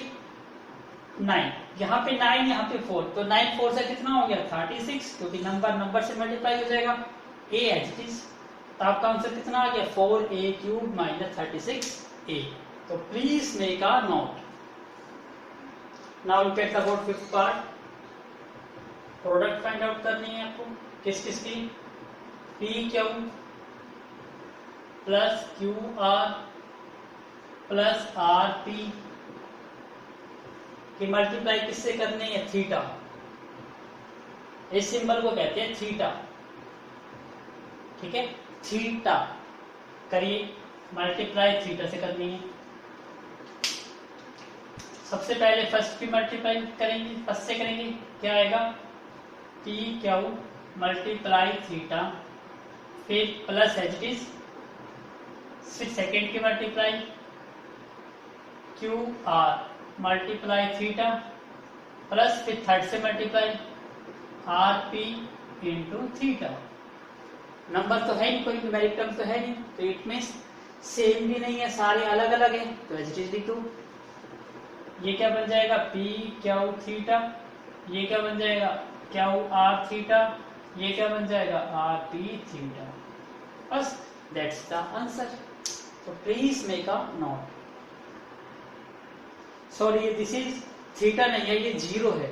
9, यहाँ पे 9, यहाँ पे 4, तो 9 4 से कितना हो गया 36, क्योंकि नंबर से मल्टीप्लाई हो जाएगा, a एज इट इज, तो आपका आंसर कितना आ गया 4a³ माइनस 36a। तो please make a note. Now look at the fifth part, product find out करनी है आपको, किस किस की, PQ plus QR plus RP की मल्टीप्लाई किससे करनी है थीटा, इस सिंबल को कहते हैं थीटा। ठीक है, थीटा करिए, मल्टीप्लाई थीटा से करनी है। सबसे पहले फर्स्ट की मल्टीप्लाई करेंगे, फर्स्ट से करेंगे, क्या आएगा PQ मल्टीप्लाई थीटा, फिर प्लस एच इट इज, फिर सेकेंड की multiply QR multiply theta, plus फिर थर्ड से multiply RP into theta. Number तो है नहीं, कोई न्यूमेरिक टर्म तो है नहीं, तो इट मींस सेम भी नहीं है, सारे अलग अलग है, तो एज इट इज लिख दो। ये क्या बन जाएगा PQ थीटा, ये क्या बन जाएगा QR थीटा, ये क्या बन जाएगा RP थीटा, बस that's the answer. So please make a note. Sorry, this is theta नहीं है, ये 0 है,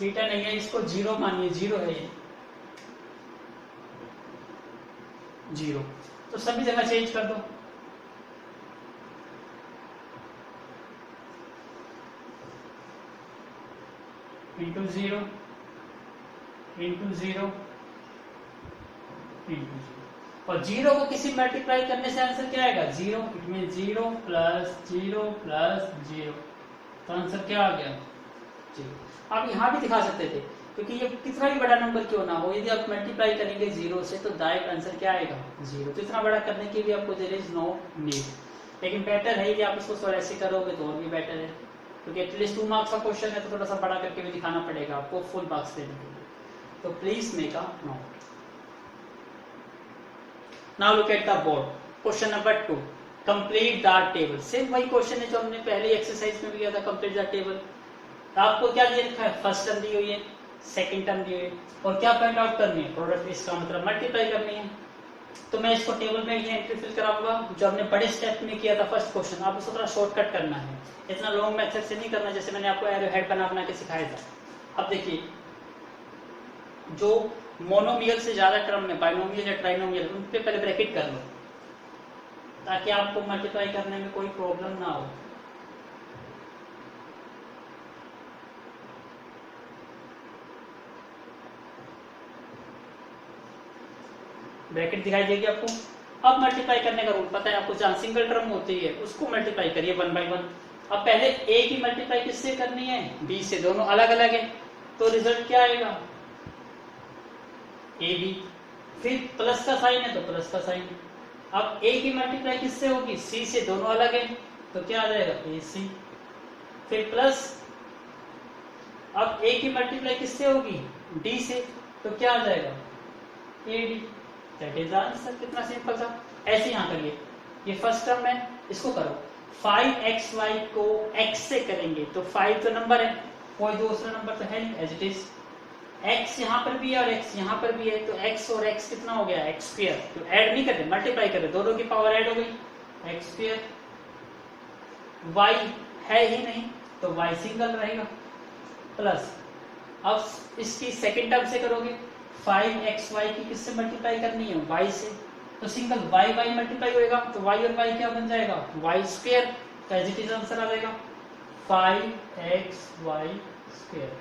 थीटा नहीं है, इसको 0 मानिए, 0 है ये 0, तो सभी जगह चेंज कर दो। इंटू 0 इंटू 0 इंटू 0, और 0 को किसी मल्टीप्लाई करने से आंसर क्या आएगा 0, इट मीन 0 प्लस 0 प्लस 0, तो आंसर क्या आ गया 0। आप यहाँ भी दिखा सकते थे, क्योंकि ये कितना भी बड़ा नंबर क्यों ना हो, यदि आप मल्टीप्लाई करेंगे 0 से तो डायरेक्ट आंसर क्या आएगा 0, तो इतना बड़ा करने की भी आपको देयर इज नो नीड, लेकिन बेटर है कि आप इसको थोड़ा ऐसे करोगे तो और भी बेटर है, क्योंकि एटलीस्ट 2 मार्क्स का क्वेश्चन है तो थोड़ा सा बड़ा करके भी दिखाना पड़ेगा आपको फुल मार्क्स देने के लिए, तो please make a note. Now look at the board. Question number 2. Complete the table. Same वही क्वेश्चन है जो हमने पहले एक्सरसाइज में भी किया था, complete the table. आपको क्या दिया लिखा है, फर्स्ट टर्म दी हुई है, सेकंड टर्म दी हुई है, और क्या फाइंड आउट करनी है प्रोडक्ट, इसका मतलब मल्टीप्लाई करनी है। तो मैं इसको टेबल में ही एंट्री फिल कराऊंगा, जो हमने बड़े स्टेप में किया था फर्स्ट क्वेश्चन, आप उसको थोड़ा शॉर्टकट करना है, इतना लॉन्ग मेथड से नहीं करना जैसे मैंने आपको एरो हेड बना के सिखाया था। अब देखिए, जो मोनोमियल से ज्यादा टर्म में बाइनोमियल या ट्राइनोमियल, उन पे पहले ब्रैकेट कर लो ताकि आपको मल्टीप्लाई करने में कोई प्रॉब्लम ना हो। ब्रैकेट दिखाई देगी आपको। अब मल्टीप्लाई करने का रूल पता है आपको, जहां सिंगल टर्म होती है उसको मल्टीप्लाई करिए 1 बाई 1। अब पहले ए की मल्टीप्लाई किससे करनी है, बी से, दोनों अलग अलग है, तो रिजल्ट क्या आएगा, ए बी। फिर प्लस का साइन है तो प्लस का साइन। अब ए की मल्टीप्लाई किससे होगी, सी से, दोनों अलग है, तो क्या आ जाएगा, ए सी। फिर प्लस, अब ए की मल्टीप्लाई किससे होगी, डी से, तो क्या आ जाएगा, A D. That is answer. कितना सिंपल था। ऐसे यहां करिए, ये फर्स्ट टर्म है, इसको करो 5xy को x से करेंगे तो 5 तो नंबर है, कोई दूसरा नंबर तो है नहीं, एज इट इज। x यहाँ पर भी है और x यहाँ पर भी है, तो x और x कितना हो गया, x स्क्वायर। तो ऐड नहीं करते, मल्टीप्लाई करते, दोनों की पावर ऐड हो गई, x स्क्वायर। y है ही नहीं तो y सिंगल रहेगा, प्लस अब इसकी सेकंड टर्म से करोगे, 5xy की किससे मल्टीप्लाई करनी है, y से, तो सिंगल y y मल्टीप्लाई होएगा, तो y और y क्या बन जाएगा, y स्क्वायर। तो एज इट इज आंसर आ जाएगा 5xy स्क्वायर।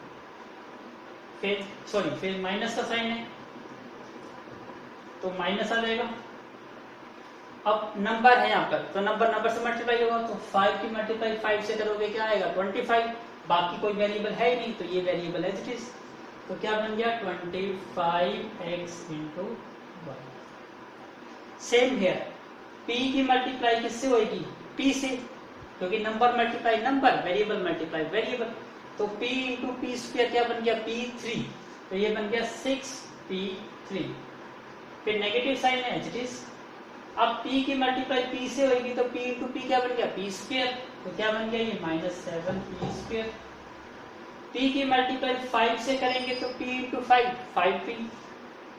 फिर माइनस का साइन है तो माइनस आ जाएगा। अब नंबर है यहाँ पर, तो नंबर से मल्टीप्लाई होगा, तो 5 की मल्टीप्लाई 5 से करोगे क्या आएगा, 25। बाकी कोई वेरिएबल है ही नहीं, तो ये वेरिएबल एज इट इज, तो क्या बन गया 25x into y। Same here, p की मल्टीप्लाई किससे होगी, p से, क्योंकि number multiply number, variable multiply variable, तो p इंटू पी स्क्वायर क्या बन गया, p3, तो ये बन गया 6p3। फिर नेगेटिव साइन है एज इट इज। अब p की मल्टीप्लाई p से होगी तो p इंटू पी क्या बन गया, p स्क्वायर, तो क्या बन गया ये -7p स्क्वायर। p की मल्टीप्लाई 5 से करेंगे तो p इंटू 5p,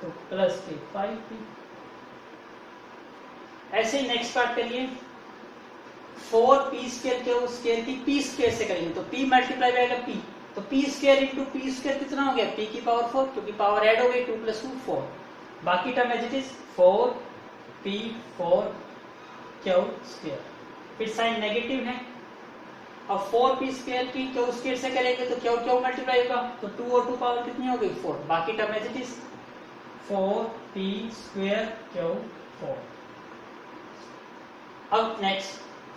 तो प्लस के 5p। ऐसे ही नेक्स्ट पार्ट करिए, 4p स्क्वायर के उस स्क्वायर की p स्क्वायर से करेंगे तो p मल्टीप्लाई आएगा p, तो p square into p square कितना हो गया, p की पावर 4, क्योंकि पावर ऐड हो गई, 2 + 2 4। बाकी term as it is 4p 4q square. फिर साइन नेगेटिव है, अब 4p स्क्वायर की q स्क्वायर से करेंगे तो q मल्टीप्लाई होगा, तो 2 और 2 पावर कितनी हो गई, 4। बाकी term as it is 4p square q 4। अब नेक्स्ट,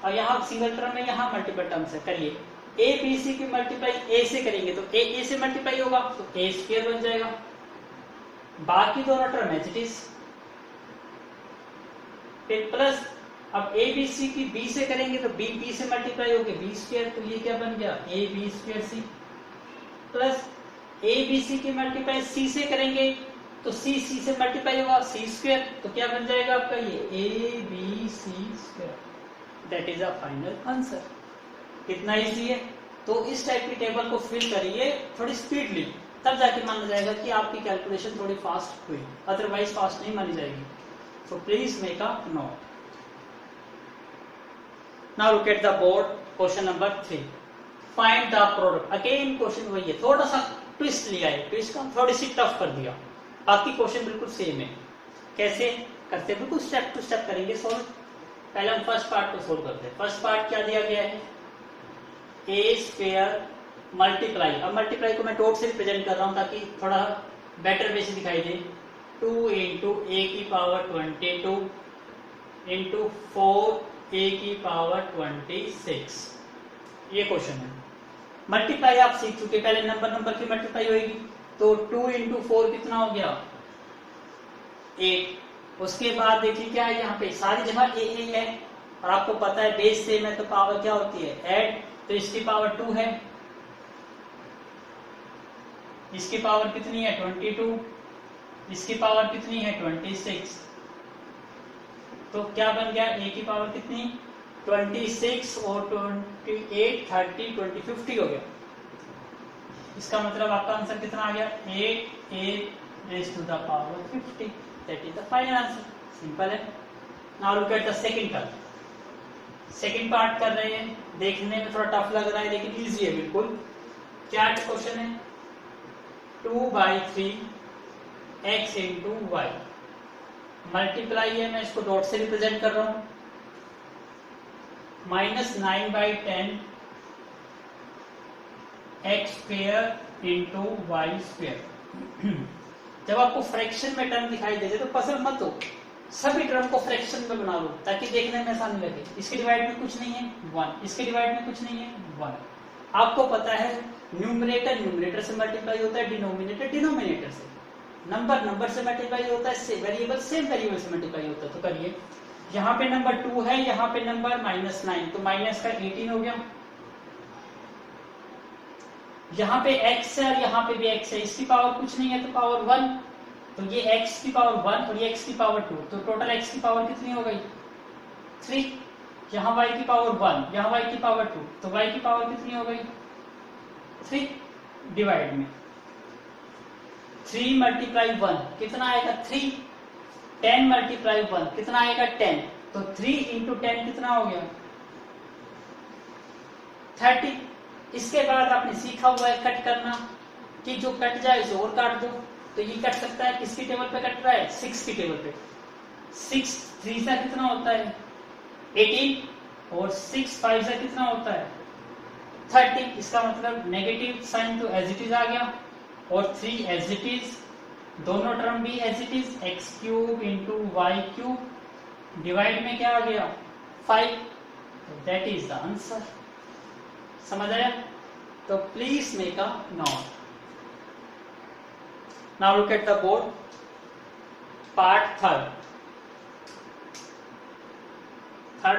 और यहाँ सिंगल टर्म में यहाँ मल्टीपल टर्म से करिए, ए बी सी की मल्टीप्लाई ए से करेंगे तो ए से मल्टीप्लाई होगा, तो ए स्क्वायर बन जाएगा। बाकी दोनों टर्म एज इट इज। फिर प्लस, अब ए बी सी की बी से करेंगे तो बी बी से मल्टीप्लाई होगी, बी स्क्वायर, तो ये क्या बन गया, A B square C. Plus A B C की मल्टीप्लाई सी से करेंगे तो सी सी से मल्टीप्लाई होगा, सी स्क्वायर, तो क्या बन जाएगा आपका ये A B C square. That is a final answer. कितना इजी है। तो इस टाइप की टेबल को फिल करिए थोड़ी स्पीडली, तब जाके माना जाएगा कि आपकी कैलकुलेशन थोड़ी फास्ट हुई, अदरवाइज फास्ट नहीं मानी जाएगी। सो please make a note. Now look at the board, question number 3, find the product. Again question वही है, थोड़ा सा ट्विस्ट लिया है, ट्विस्ट को थोड़ी सी टफ कर दिया, बाकी क्वेश्चन बिल्कुल सेम है। कैसे करते, बिल्कुल स्टेप टू स्टेप करेंगे सॉल्व। पहले हम फर्स्ट पार्ट को सोल्व करते हैं। फर्स्ट पार्ट क्या दिया गया है, ए स्क्वायर मल्टीप्लाई। अब मल्टीप्लाई को मैं डॉट से रिप्रेजेंट कर रहा हूं ताकि थोड़ा बेटर वे से दिखाई दे। 2 इंटू ए की पावर 22 इंटू 4 ए की पावर 26, ये क्वेश्चन है। मल्टीप्लाई आप सीख चुके, पहले नंबर की मल्टीप्लाई होगी, तो 2 इंटू 4 कितना हो गया 8। उसके बाद देखिए क्या है, यहाँ पे सारी जगह ए है और आपको पता है बेस सेम है तो पावर क्या होती है ऐड, तो इसकी पावर 2 है, इसकी पावर कितनी है 22, इसकी पावर कितनी है 26, तो क्या बन गया ए की पावर कितनी 26 और 28 30 20 50 हो गया। इसका मतलब आपका आंसर कितना आ गया 8 raised to the power 50। That is the final answer. Simple है। Now look at the second term. Second part कर रहे हैं, देखने में थोड़ा टफ लग रहा है लेकिन इजी है बिल्कुल। क्या क्वेश्चन है, 2/3 x इंटू वाई। मल्टीप्लाई है, मैं इसको डॉट से रिप्रेजेंट कर रहा हूं, -9/10 x square into Y square. जब आपको फ्रैक्शन में टर्म दिखाई दे तो पसंद मत हो, सभी टर्म को फ्रैक्शन में बना लो ताकि देखने में आसानी लगे। इसके डिवाइड में कुछ नहीं है 1, इसके डिवाइड में कुछ नहीं है 1। आपको पता है न्यूमरेटर न्यूमरेटर से मल्टीप्लाई होता है, डिनोमिनेटर डिनोमिनेटर से, नंबर नंबर से मल्टीप्लाई होता है, वेरिएबल सेम वेरिएबल से मल्टीप्लाई होता है। तो करिए, यहाँ पे नंबर 2 है, यहाँ पे नंबर -9, तो माइनस का 18 हो गया। यहाँ पे x है और यहाँ पे भी x है, इसकी पावर कुछ नहीं है तो पावर 1, तो ये x की पावर 1 और ये x की पावर 2, तो टोटल x की पावर कितनी हो गई 3। यहाँ y की पावर 1, यहाँ y की पावर 2, तो y की पावर कितनी हो गई 3। डिवाइड में 3 मल्टीप्लाई 1 कितना आएगा 3, 10 मल्टीप्लाई 1 कितना आएगा 10, तो 3 इंटू 10 कितना हो गया 30। इसके बाद आपने सीखा हुआ है कट करना, कि जो कट जाए उसे और काट दो, तो ये कट सकता है, किसकी टेबल पे कट रहा है 6 की टेबल पे। 6 3 से कितना होता है 18 और 6 5 से कितना होता है 30। इसका मतलब नेगेटिव साइन तो एज इट इज आ गया और 3 एज इट इज, दोनों टर्म भी as it is, X cube into Y cube, divide में क्या आ गया 5, दैट इज द आंसर। समझ आया? तो please make a note. Now look at the board, part third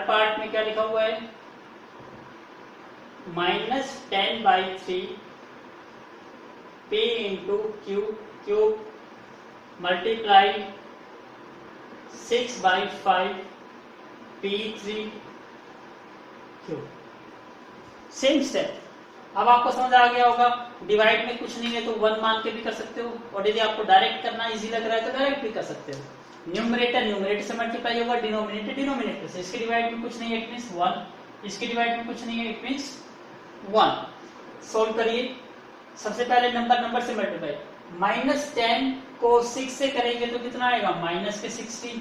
part में क्या लिखा हुआ है, -10/3 p into cube multiply 6/5 p3 cube. Same step. अब आपको समझ आ गया होगा, डिवाइड में कुछ नहीं है तो 1 मान के भी कर सकते हो, और यदि आपको डायरेक्ट करना इजी लग रहा है तो डायरेक्ट भी कर सकते हो। न्यूमरेटर न्यूमरेटर से मल्टीप्लाई होगा, डिनोमिनेटर डिनोमिनेटर से। इसके डिवाइड में कुछ नहीं है, इट मींस 1, इसके डिवाइड में कुछ नहीं है, इट मींस 1। सोल्व करिए। सबसे पहले नंबर से मल्टीप्लाई, -10 को 6 से करेंगे तो कितना आएगा -60।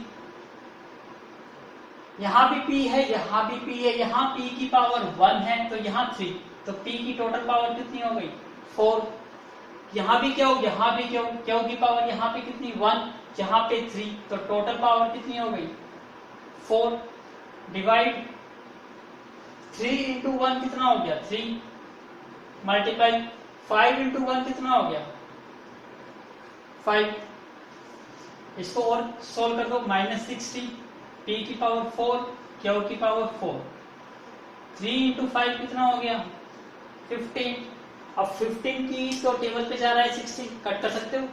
यहाँ भी p है, यहाँ भी p है, यहाँ p की पावर 1 है तो यहाँ 3, तो p की टोटल पावर कितनी हो गई 4। यहाँ भी क्या हो, यहाँ भी क्या की पावर यहाँ पे कितनी 1, यहाँ पे 3, तो टोटल पावर कितनी हो गई 4। डिवाइड 3 इंटू 1 कितना हो गया 3, मल्टीप्लाई 5 इंटू 1 कितना हो गया 5। इसको और सोल्व कर दो, -60, p की पावर 4, q की पावर 4, 3 इंटू 5 कितना हो गया 15। अब 15 की तो टेबल पे जा रहा है 16, कट कर सकते हो,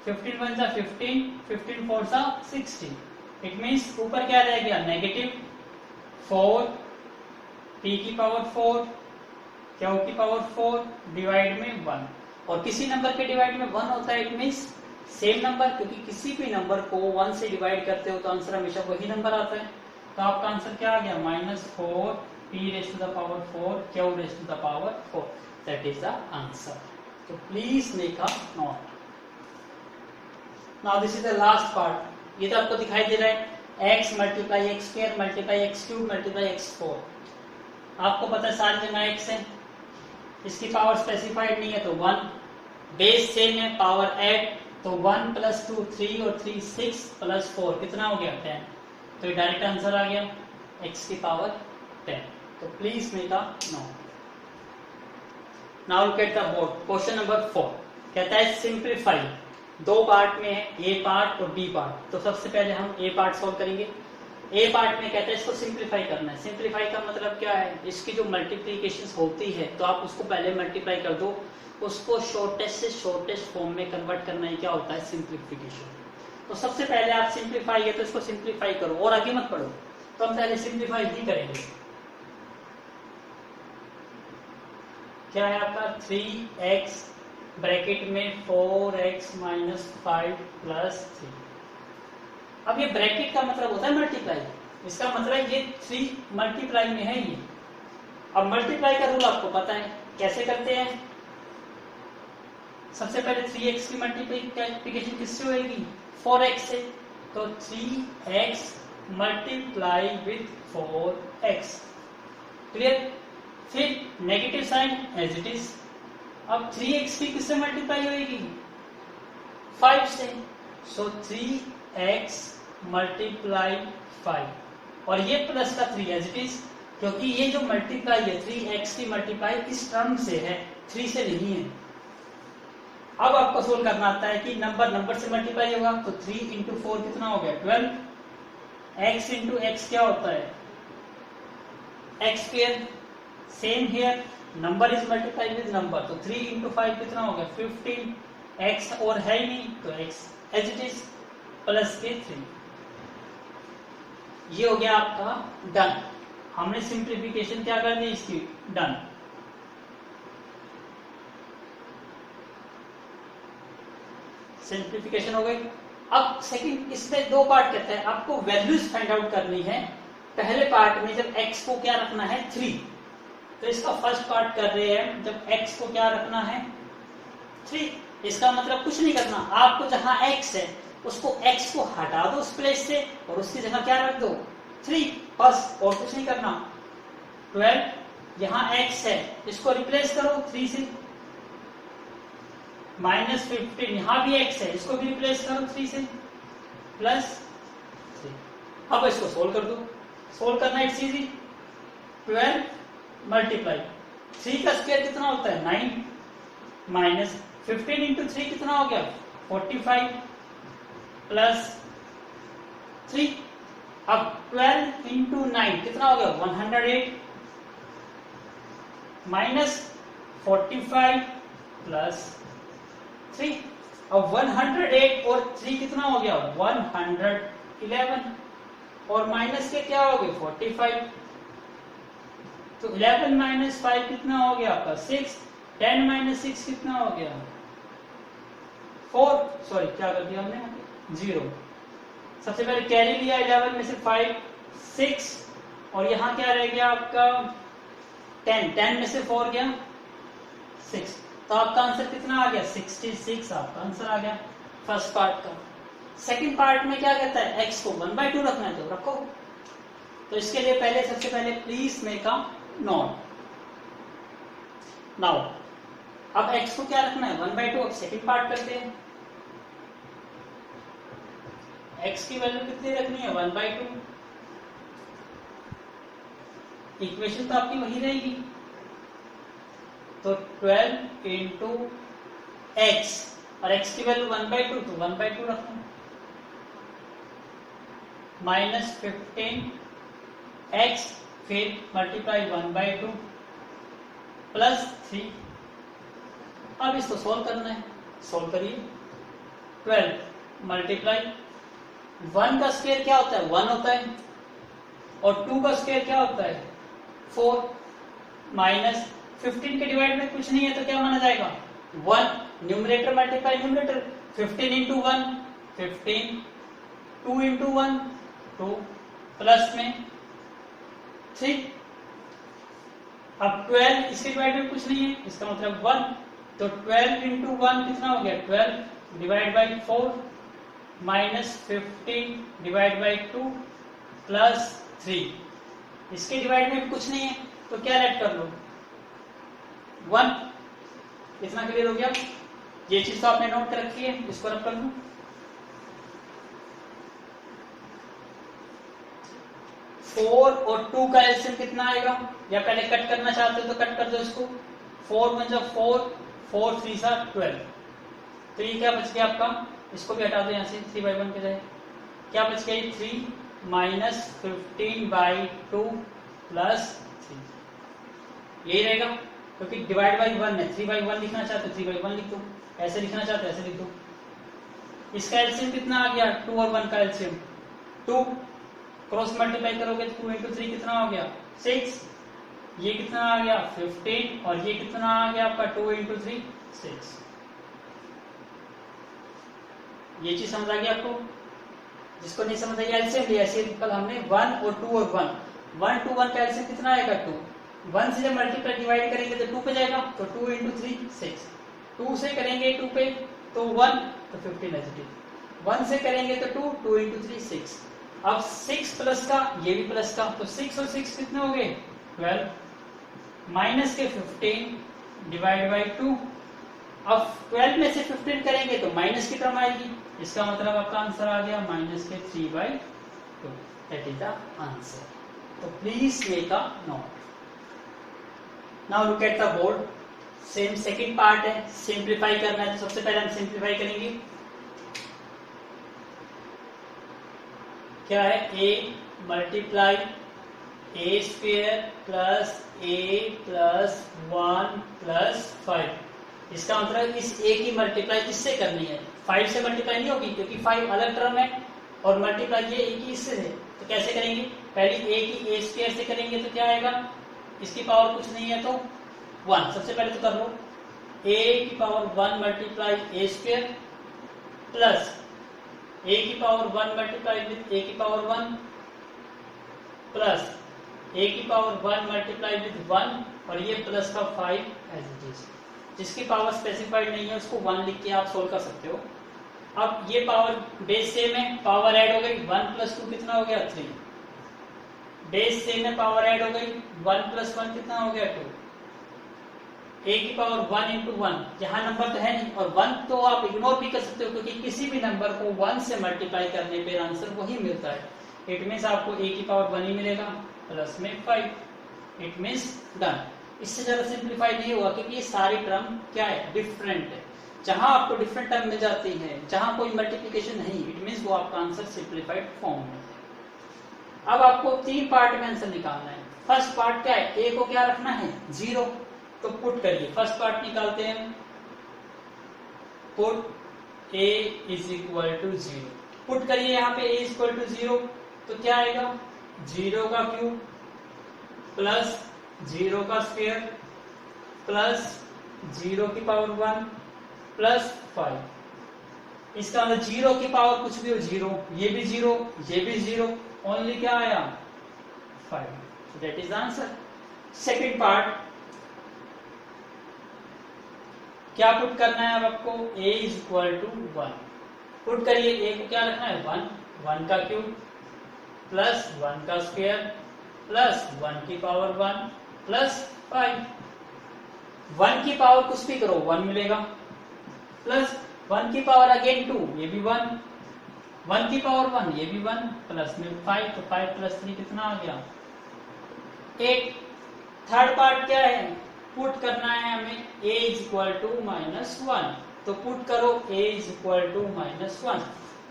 15 1 जा 15, 15 4 जा 16, इट मींस ऊपर क्या रह गया -4, p की पावर 4, q की पावर 4, डिवाइड में 1। और किसी नंबर के डिवाइड में 1 होता है, इट मींस सेम नंबर, क्योंकि किसी भी नंबर को 1 से डिवाइड करते हो तो आंसर हमेशा वही नंबर आता है। तो आपका आंसर क्या आ गया -4 p raised to the power 4 q raised to the power 4, that is the answer. So please make a note. Now this is the last part. ये तो आपको दिखाई दे रहा है x multiply x square multiply x cube multiply x4। आपको पता है सारी जगह x है, इसकी पावर स्पेसिफाइड नहीं है तो 1, बेस सेम है, पावर ऐड, तो 1 + 2 3 और 3 6 + 4 कितना हो गया 10, तो ये डायरेक्ट आंसर आ गया x की पावर 10। तो please make a note. Now look at the board, question number 4 कहता है सिंप्लीफाई। 2 पार्ट में है, ए पार्ट और बी पार्ट। तो सबसे पहले हम ए पार्ट सोल्व करेंगे। ए पार्ट में कहता है इसको सिंप्लीफाई करना है। सिंप्लीफाई का मतलब क्या है, इसकी जो मल्टीप्लिकेशन होती है तो आप उसको पहले मल्टीप्लाई कर दो, उसको शॉर्टेस्ट से शॉर्टेस्ट फॉर्म में कन्वर्ट करना ही क्या होता है सिंप्लीफिकेशन। तो सबसे पहले आप सिंप्लीफाई है तो इसको सिंप्लीफाई करो और आगे मत पढ़ो, तो हम पहले सिंप्लीफाई ही करेंगे। क्या है आपका 3x ब्रैकेट में 4x - 5 + 3। अब ये ब्रैकेट का मतलब होता है मल्टीप्लाई, इसका मतलब ये 3 मल्टीप्लाई में है ये। अब मल्टीप्लाई का रूल आपको पता है, कैसे करते हैं। सबसे पहले 3x की मल्टीप्लिकेशन किससे होगी 4x से, तो 3x multiply with 4x, clear. फिर negative sign as it is. अब 3x की किससे मल्टीप्लाई होगी 5 से। सो 3x मल्टीप्लाई 5 और ये प्लस का 3 एज इट इज, क्योंकि ये जो मल्टीप्लाई है 3x की मल्टीप्लाई इस टर्म से है, 3 से नहीं है। अब आपको सोल्व करना आता है कि नंबर से मल्टीप्लाई होगा, तो 3 इंटू 4 कितना हो गया 12, x इंटू एक्स क्या होता है x square. Same here, number is multiply with number, तो 3 इंटू 5 कितना हो गया 15, x और है ही नहीं तो x as it is plus के 3। ये हो गया आपका डन। हमने सिंप्लीफिकेशन क्या कर दी इसकी, डन। सिंप्लीफिकेशन हो गई। अब सेकंड, इसमें दो पार्ट कहते हैं, आपको वैल्यूज फाइंड आउट करनी है। पहले पार्ट में जब x को क्या रखना है 3, तो इसका फर्स्ट पार्ट कर रहे हैं, जब x को क्या रखना है 3, इसका मतलब कुछ नहीं करना, आपको जहां x है उसको x को हटा दो उस प्लेस से और उसकी जगह क्या रख दो 3, बस, और कुछ नहीं करना। 12 यहाँ x है, इसको रिप्लेस करो 3 से, माइनस 15 यहाँ भी x है, इसको भी रिप्लेस करो 3 से, प्लस 3। अब इसको सोल्व कर दो। सोल्व करना इट्स इजी। 12 मल्टीप्लाई 3 का स्क्वायर कितना होता है 9, माइनस 15 इंटू 3 कितना हो गया 45, प्लस 3। अब 12 इंटू 9 कितना हो गया 108, माइनस 45 प्लस 3। अब 108 और 3 कितना हो गया 111, और माइनस के क्या हो गए 45, तो 11 माइनस 5 कितना हो गया आपका 6, 10 माइनस 6 कितना हो गया 4, सॉरी क्या कर दिया हमने 0। सबसे पहले कैरी लिया 11 में से 5 6, और यहां क्या रह गया आपका 10 में से 4 गया 6, तो आपका आंसर कितना आ गया 66, आपका आंसर आ गया फर्स्ट पार्ट का। सेकंड पार्ट में क्या कहता है x को 1/2 रखना है, तो रखो। तो इसके लिए सबसे पहले please make a note. Now अब x को क्या रखना है 1/2। अब सेकंड पार्ट करते हैं। x की वैल्यू कितनी रखनी है 1/2। इक्वेशन तो आपकी वही रहेगी, तो 12 इंटू एक्स, और x की वैल्यू 1/2 तो 1/2 रखना, माइनस 15x, फिर मल्टीप्लाई 1/2 प्लस 3। अब इसको सोल्व करना है, सोल्व करिए। 12 मल्टीप्लाई 1 का स्क्वायर क्या होता है 1 होता है, और 2 का स्क्वायर क्या होता है 4, माइनस 15 के डिवाइड में कुछ नहीं है तो क्या माना जाएगा 1, numerator multiply numerator, 15 into 1 15, 2 into 1 2, plus में 3। अब 12 इसके डिवाइड में कुछ नहीं है, इसका मतलब 1, तो 12 इंटू 1 कितना हो गया 12 divide by 4, minus 15 divide by 2 plus 3। इसके डिवाइड में कुछ नहीं है तो क्या ऐड कर लो 1। इतना क्लियर हो गया। ये चीज तो आपने नोट कर रखी है, इसको रख कर लूं। 4 और 2 का एलसीएम कितना आएगा, या पहले कट करना चाहते हो तो कट कर दो इसको। 4 1 जा 4, 4 3 जा 12, तो ये क्या बच गया आपका, इसको भी हटा दो यहाँ से 3/1 के जाए, क्या बच गया 3 माइनस 15/2 प्लस 3, यही रहेगा, क्योंकि डिवाइड बाई 1 है। 3/1 लिखना चाहते हो 3/1 लिख दो, ऐसे लिखना चाहते हो ऐसे लिख दो। इसका एलसीएम कितना आ गया 2 और 1 का एलसीएम 2, क्रॉस मल्टीप्लाई करोगे तो 2 इंटू 3 कितना हो गया 6, ये कितना आ गया 15, और ये कितना आ गया आपका 2 इंटू 3 6। ये चीज समझ आ गई आपको। जिसको नहीं समझ आई एलसीएम लिया, ऐसे कल हमने 1 और 2 और 1 2 1 का एलसीएम कितना आएगा 2, 1 से जब मल्टीप्लाई डिवाइड करेंगे तो 2 पे जाएगा, तो 2 इंटू 3 6, 2 से करेंगे 2 पे तो 1, तो 15 एज 1 से करेंगे तो 2, 2 इंटू 3 6। अब 6 प्लस का, ये भी प्लस का, तो 6 और 6 कितने हो गए 12, माइनस के 15 डिवाइड बाई 2 अब 12 में से 15 करेंगे तो माइनस की टर्म आएगी, इसका मतलब आपका आंसर आ गया माइनस के 3/2। That is the answer. तो please make a note. Now look at the board. Same second part है, सिंप्लीफाई करना है। तो सबसे पहले हम सिंप्लीफाई करेंगे। क्या है? a multiply A square plus A plus 1 plus 5। इसका मतलब इस a की मल्टीप्लाई किससे करनी है? 5 से मल्टीप्लाई नहीं होगी, क्योंकि 5 अलग टर्म है और मल्टीप्लाई ये a की इससे है। तो कैसे करेंगे? पहले a की ए स्क्वायर से करेंगे तो क्या आएगा? इसकी पावर कुछ नहीं है तो 1। सबसे पहले तो कर लो a की power 1 multiply A square plus a की पावर 1 मल्टीप्लाई विथ a की पावर 1 प्लस a की पावर 1 मल्टीप्लाई विथ 1 और ये प्लस का 5 एज इट इज। जिसकी पावर स्पेसिफाइड नहीं है उसको 1 लिख के आप सोल्व कर सकते हो। अब ये पावर बेस सेम है, पावर ऐड हो गई 1 प्लस 2 कितना हो गया? 3। बेस सेम है, पावर ऐड हो गई 1 प्लस 1 कितना हो गया? 2। a की पावर 1 इंटू 1, यहाँ नंबर तो है नहीं, और 1 तो आप इग्नोर भी कर सकते हो क्योंकि किसी भी नंबर को 1 से मल्टीप्लाई करने पे आंसर वही मिलता है। इट मीन्स आपको a की पावर 1 ही मिलेगा प्लस में 5। It means done. इससे ज्यादा सिंप्लीफाई नहीं हुआ क्योंकि ये सारी टर्म क्या है? डिफरेंट है। जहां आपको डिफरेंट टर्म मिल जाती है, जहां कोई मल्टीप्लीकेशन नहीं, इट मीन्स वो आपका आंसर सिंप्लीफाइड फॉर्म में है। अब आपको 3 पार्ट में आंसर निकालना है। फर्स्ट पार्ट क्या है? a को क्या रखना है? 0। तो पुट करिए, फर्स्ट पार्ट निकालते हैं। Put a is equal to 0। Put करिए यहाँ पे a इज इक्वल टू 0, तो क्या आएगा? 0 का क्यूब प्लस 0 का स्क्वायर प्लस 0 की पावर 1 प्लस 5। इसका मतलब 0 की पावर कुछ भी हो 0, ये भी 0, ये भी 0, ओनली क्या आया? 5। That is answer. Second part क्या पुट करना है? अब आपको a is equal to 1। Put करिए, a को क्या रखना है? 1 का क्यूब प्लस 1 का स्क्वायर प्लस 1 की पावर 1 प्लस 5। 1 की पावर कुछ भी करो 1 मिलेगा, प्लस 1 की पावर अगेन 2, ये भी 1, 1 की पावर 1, ये भी 1, प्लस में 5, तो 5 प्लस 3 कितना आ गया? 8। थर्ड पार्ट क्या है? पुट करना है हमें a इज इक्वल टू -1। तो पुट करो a इज इक्वल टू -1।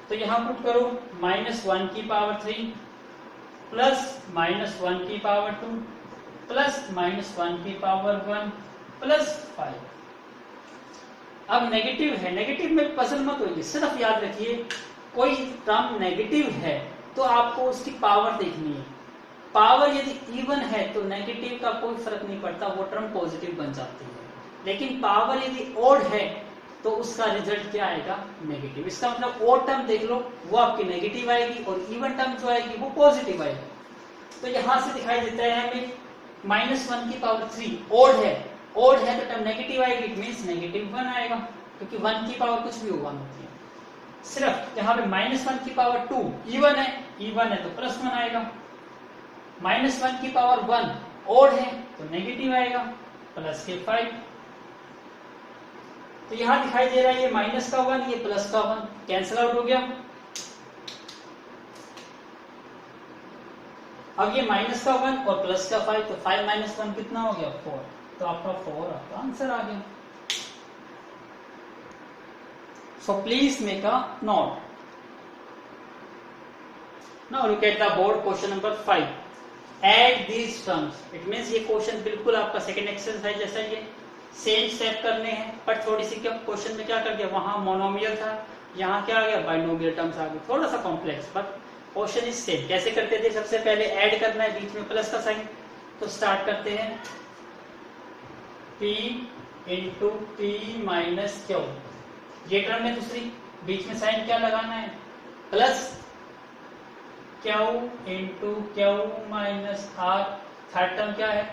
तो यहां पुट करो -1 की पावर 3 प्लस -1 की पावर 2 प्लस -1 की पावर 1 प्लस 5। अब नेगेटिव है, नेगेटिव में पजल मत होइए, सिर्फ याद रखिए कोई टर्म नेगेटिव है तो आपको उसकी पावर देखनी है। पावर यदि इवन है तो नेगेटिव का कोई फर्क नहीं पड़ता, वो टर्म पॉजिटिव बन जाती है। लेकिन पावर यदि ओड है तो उसका रिजल्ट क्या आएगा? नेगेटिव। इसका मतलब ओड टर्म देख लो, वो आपकी नेगेटिव आएगी और इवन टर्म जो आएगी वो पॉजिटिव आएगी। तो यहां से दिखाई देता है हमें -1 की पावर 3 ओड है, ओड है तो टर्म नेगेटिव आएगी, इट मीन्स -1 आएगा, क्योंकि 1 की पावर कुछ भी हो 1 होती है। सिर्फ यहाँ पे -1 की पावर 2 इवन है तो +1 आएगा, -1 की पावर 1 ओड है तो नेगेटिव आएगा, प्लस के 5। तो यहां दिखाई दे रहा है ये माइनस का 1, ये प्लस का 1 कैंसिल आउट हो गया। अब ये माइनस का 1 और प्लस का 5, तो 5 - 1 कितना हो गया? 4। तो आपका 4 आपका आंसर आ गया। So please make a note. Now look at the board, question number 5। Add these terms. It means ये क्वेश्चन बिल्कुल आपका सेकंड एक्सरसाइज जैसा ही है, सेम स्टेप करने हैं, पर थोड़ी सी क्या क्वेश्चन में क्या कर दिया, वहां मोनोमियल था, यहाँ क्या आ गया? बाइनोमियल टर्म्स आ गए, थोड़ा सा complex, but question is same. कैसे करते थे? सबसे पहले ऐड करना है, बीच में प्लस का साइन, तो स्टार्ट करते हैं p into p minus Q, ये टर्म है दूसरी, बीच में साइन क्या लगाना है? Plus Q into Q minus R, third term क्या है?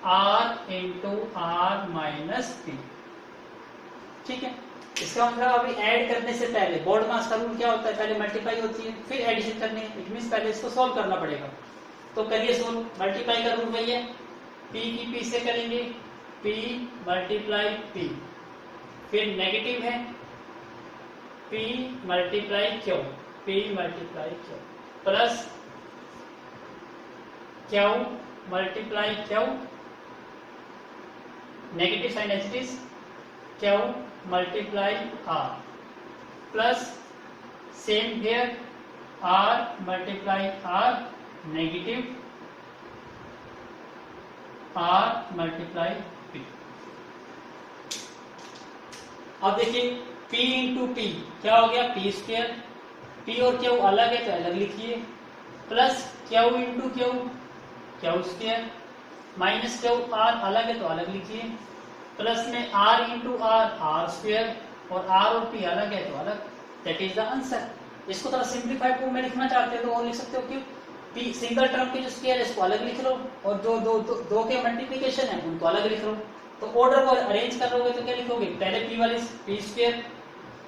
r into R minus P. ठीक है, इसका मतलब अभी ऐड करने से पहले बोर्ड मास का रूल क्या होता है? पहले मल्टीप्लाई होती है फिर एडिशन करनी है, इट मीन्स पहले इसको सॉल्व करना पड़ेगा। तो करिए सोल्व। मल्टीप्लाई का रूल वही है, p की p से करेंगे, p मल्टीप्लाई p, फिर नेगेटिव है P multiply Q, P multiply Q plus Q multiply Q, negative sign as it is Q multiply R plus same here R multiply R negative R multiply P। अब देखिए P into P क्या हो गया, P square, P और Q अलग है तो अलग लिखिए, plus Q into Q, Q square, minus Q R अलग है तो अलग लिखिए, प्लस में R into R, R square, और R और P अलग है तो अलग। That is the answer. इसको थोड़ा सिंप्लीफाइड फॉर्म में लिखना चाहते हो तो और लिख सकते हो, क्यों P सिंगल टर्म के जो स्क्वायर है इसको अलग लिख लो, और जो दो के मल्टीप्लिकेशन है उनको अलग लिख लो। तो ऑर्डर को अरेंज कर लोगे तो क्या लिखोगे, पहले P वाले P स्क्वायर,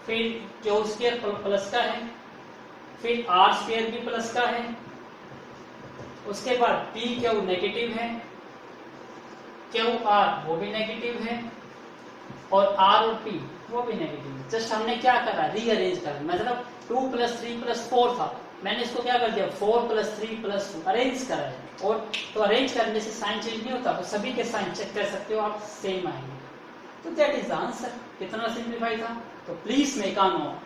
फिर Q स्क्वायर प्लस का है, फिर R स्क्वायर भी प्लस का है, उसके बाद P Q नेगेटिव है, Q R वो भी नेगेटिव है, और R और P वो भी नेगेटिव है। जस्ट हमने क्या करा, रीअरेंज करा, मतलब 2 + 3 + 4 था, मैंने इसको क्या कर दिया 4 + 3 + 2 अरेंज करा है। और तो अरेंज करने से साइन चेंज नहीं होता, तो सभी के साइन चेक कर सकते हो आप, सेम आएंगे। तो दैट इज द आंसर। कितना सिंप्लीफाई था, तो please make a note.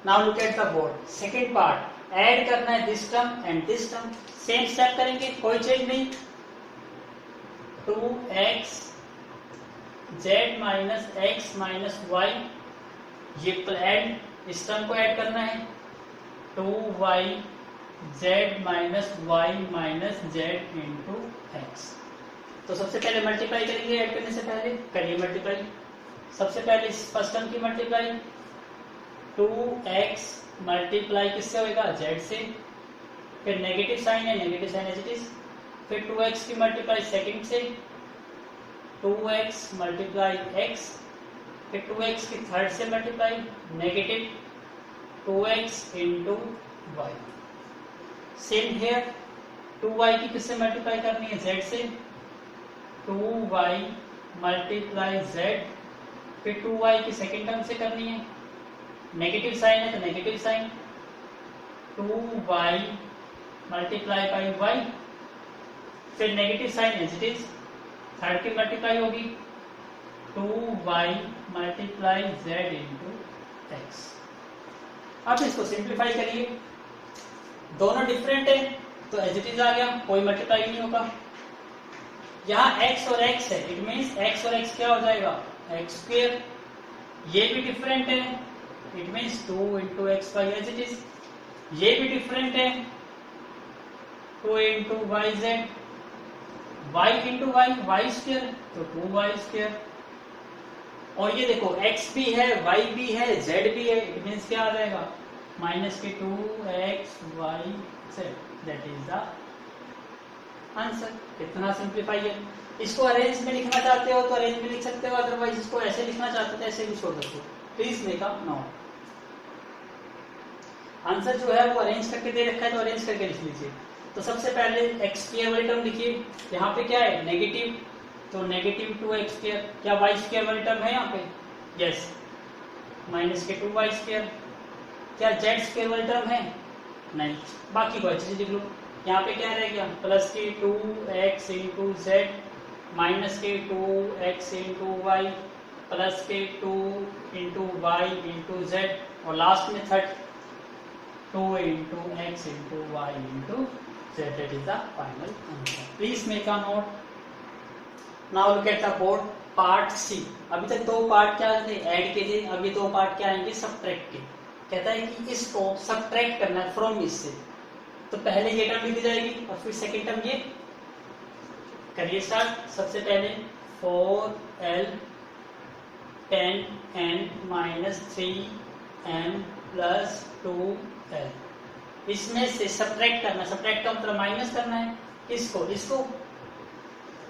Now look at the board, second part, add करना है this term and this term, same step करेंगे, कोई चेंज नहीं। 2x z minus x minus y, ये add, इस टर्म को ऐड करना है, 2y z minus y minus z into x. तो सबसे पहले मल्टीप्लाई करेंगे, ऐड करने से पहले करिए मल्टीप्लाई। सबसे पहले इस फर्स्ट टर्म की मल्टीप्लाई, 2x मल्टीप्लाई किससे होगा, z से, फिर नेगेटिव साइन है, negative sign as it is, फिर 2x की मल्टीप्लाई सेकंड से, 2x मल्टीप्लाई x, फिर 2x की थर्ड से multiply, negative 2x into y। Same here 2y की किससे मल्टीप्लाई करनी है, z से, 2y मल्टीप्लाई z, फिर 2y की सेकेंड टर्म से करनी है, नेगेटिव साइन है तो negative sign, 2y multiply by y, फिर negative sign as it is, third की मल्टीप्लाई होगी, 2y multiply z into x. अब इसको सिंप्लीफाई करिए, दोनों डिफरेंट है तो एज इट इज आ गया, कोई मल्टीप्लाई नहीं होगा। यहाँ x और x है, इट मीन्स x और x क्या हो जाएगा, एक्स स्क्वायर। ये भी डिफरेंट है, it means 2 into X Y as it is. ये भी डिफरेंट है, 2 into Y Z, y into Y, Y square तो 2y स्क्वायर। और ये देखो x भी है, y भी है, z भी है, इट मीन्स क्या आ जाएगा, माइनस के 2x y z। That is the answer. कितना सिंप्लीफाई है। इसको अरेंज में लिखना चाहते हो तो अरेंज में लिख सकते हो, अदरवाइज इसको ऐसे लिखना चाहते हो तो ऐसे भी छोड़ सकते हो। Please make a note. Answer जो है वो अरेंज करके दे रखा है तो अरेंज करके लिख लीजिए। तो सबसे पहले एक्स स्क्वायर वाली टर्म लिखिए, यहाँ पे क्या है नेगेटिव, तो नेगेटिव 2x स्क्वायर, क्या वाई स्क्वायर वाली टर्म है यहाँ पे, यस, माइनस के 2y स्क्वायर। क्या जेड स्क्वायर वाली टर्म है, नहीं, बाकी को अच्छे से लिख लो। यहाँ पे क्या रह गया, प्लस के 2x इंटू जेड, माइनस के 2x इंटू वाई, प्लस के 2 इंटू वाई इंटू जेड, और लास्ट में third 2 into X into Y into Z. That is the final answer. Please make a note. Now look at the board, part C. अभी तक दो part क्या थे, add के थे, अभी दो पार्ट क्या आएंगे, सब्ट्रैक्ट के। कहता है कि इसको सब्ट्रैक्ट करना है फ्रॉम इससे, तो पहले ये टर्म लिखी जाएगी और फिर सेकेंड टर्म ये। करिए स्टार्ट। सबसे पहले 4l 10n minus 3m plus 2l, इसमें से सब्ट्रैक्ट करना, सब्ट्रैक्ट का मतलब माइनस करना है, इसको इसको।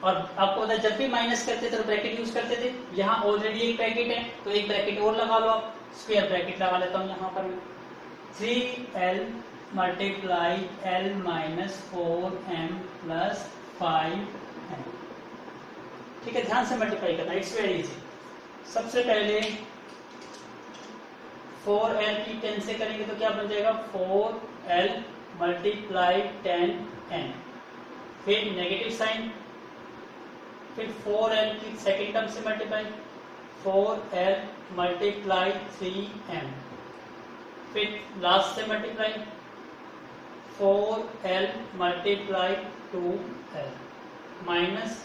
और आपको पता है जब भी माइनस करते थे तो ब्रैकेट यूज करते थे, यहाँ ऑलरेडी एक ब्रैकेट है तो एक ब्रैकेट और लगा लो आप, स्क्वायर ब्रैकेट लगा लेता हूँ यहाँ पर मैं, 3l multiply l minus 4m plus 5m। ठीक है, ध्यान से मल्टीप्लाई करना, इट्स वेरी इजी। सबसे पहले 4l की 10 से करेंगे तो क्या बन जाएगा 4l मल्टीप्लाई 10n, फिर नेगेटिव साइन, फिर 4l की सेकेंड टर्म से मल्टीप्लाई 4l मल्टीप्लाई 3m, फिर लास्ट से multiply 4l multiply 2l minus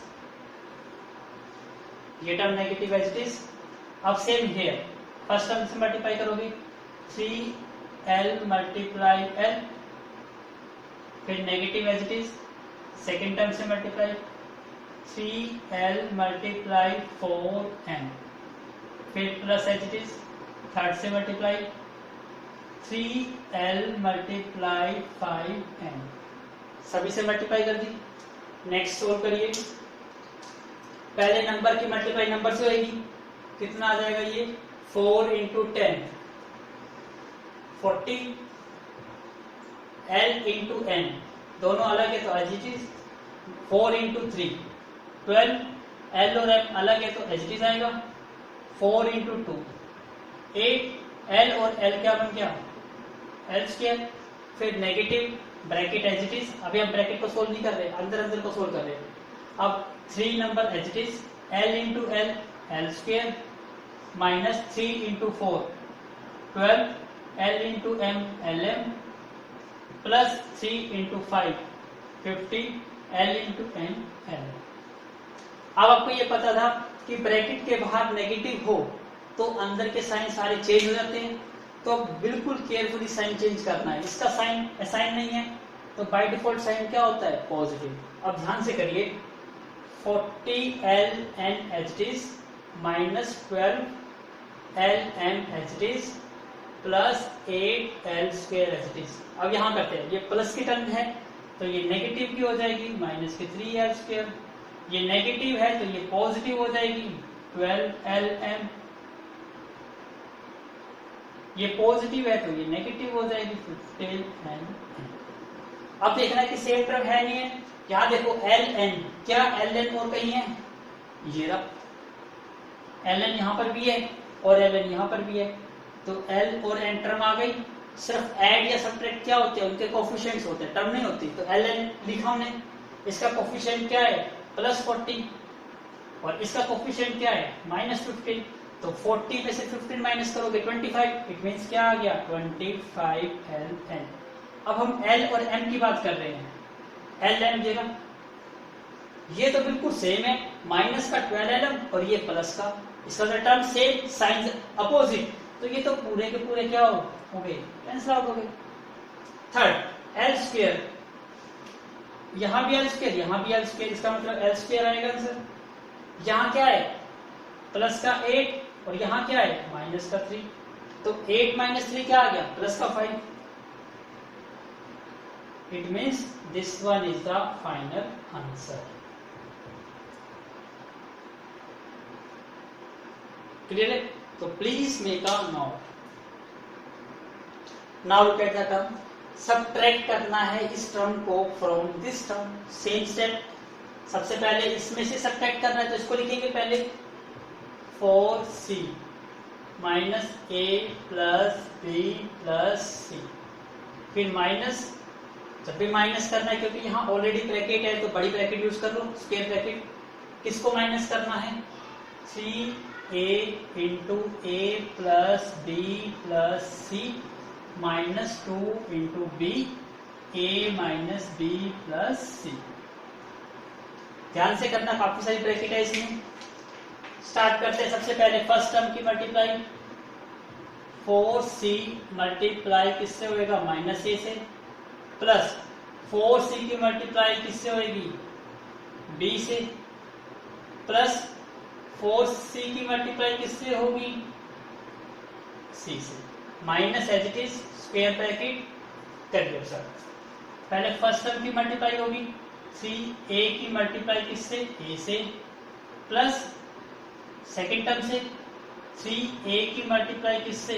ये term negative as it is. अब सेम हियर फर्स्ट टर्म से मल्टीप्लाई करोगे 3l मल्टीप्लाई l, फिर negative as it is, second term से multiply 3l multiply 4m, फिर plus as it is, third से multiply 3l multiply 5m, सभी से multiply कर दी। नेक्स्ट सोल्व करिए, पहले नंबर की मल्टीप्लाई नंबर से होगी, कितना आ जाएगा ये 4 इंटू 10 40, l इंटू n दोनों अलग है तो as it is, 4 into 3 12, l और m अलग है तो एज इट इज आएगा, 4 इंटू 2 8, l और l क्या बन गया l स्क्वायर, फिर negative bracket as it is. अभी हम ब्रैकेट को सोल्व नहीं कर रहे, अंदर अंदर को सोल्व कर रहे। अब 3 number as it is, l into l l square minus 3 into 4 12, l into m lm plus 3 into 5 50, l into n l। अब आपको ये पता था कि ब्रैकेट के बाहर नेगेटिव हो तो अंदर के साइन सारे चेंज हो जाते हैं, तो बिल्कुल केयरफुली साइन चेंज करना है। इसका साइन असाइन नहीं है तो बाय डिफॉल्ट साइन क्या होता है पॉजिटिव। अब ध्यान से करिए 40l n H it is minus 12l m H it is plus 8l square H it is. अब यहाँ करते हैं, ये प्लस की टर्म है तो ये नेगेटिव की हो जाएगी माइनस की 3l स्क्वायर, ये नेगेटिव है तो ये पॉजिटिव हो जाएगी 12l m, ये पॉजिटिव है तो ये नेगेटिव हो जाएगी 15l m। अब देखना है कि सेम टर्म है नहीं है, यहाँ देखो ln, क्या ln और कहीं है, ये रहा ln यहाँ पर भी है और ln यहाँ पर भी है, तो l और n टर्म आ गई। सिर्फ ऐड या सब्ट्रैक्ट क्या होते हैं, उनके कोफिशिएंट्स होते हैं, टर्म नहीं होती। तो ln लिखा हमने, इसका कोफिशिएंट क्या है प्लस 40 और इसका कोफिशिएंट क्या है माइनस 15, तो 40 में से 15 माइनस करोगे 25, इट मीन्स क्या आ गया 25ln। अब हम l और m की बात कर रहे हैं, ln जगह ये तो बिल्कुल सेम है, माइनस का 12lm और ये प्लस का, इसका टर्म सेम साइन अपोजिट, तो ये तो पूरे के पूरे क्या हो गए कैंसिल आउट हो गए। थर्ड l स्क्वायर, यहाँ भी l स्क्वायर यहाँ भी l स्क्वायर, इसका मतलब l स्क्वायर आएगा आंसर। यहाँ क्या है प्लस का 8 और यहाँ क्या है माइनस का 3, तो 8 माइनस 3 क्या आ गया प्लस का 5, it means this one is the final answer. Clear है? तो please make a note. Now look at the term, subtract करना है इस टर्म को from this term. Same step, सबसे पहले इसमें से सबट्रैक्ट करना है तो इसको लिखेंगे पहले 4c minus a plus b plus c, फिर माइनस, जब भी माइनस करना है क्योंकि यहाँ ऑलरेडी ब्रैकेट है तो बड़ी ब्रैकेट यूज कर लो, स्क्वायर ब्रैकेट। किसको माइनस करना है 3a into a plus b plus c minus 2 into b a minus b plus c। ध्यान से करना, काफी सारी ब्रैकेट है इसमें। स्टार्ट करते हैं, सबसे पहले फर्स्ट टर्म की मल्टीप्लाई 4c मल्टीप्लाई किससे होएगा माइनस a से, प्लस 4c की मल्टीप्लाई किससे होएगी b से, प्लस 4c की मल्टीप्लाई किससे होगी c से, minus as it is square bracket कर लो सर। पहले फर्स्ट टर्म की मल्टीप्लाई होगी 3a की मल्टीप्लाई किससे a से, प्लस सेकेंड टर्म से 3a की मल्टीप्लाई किससे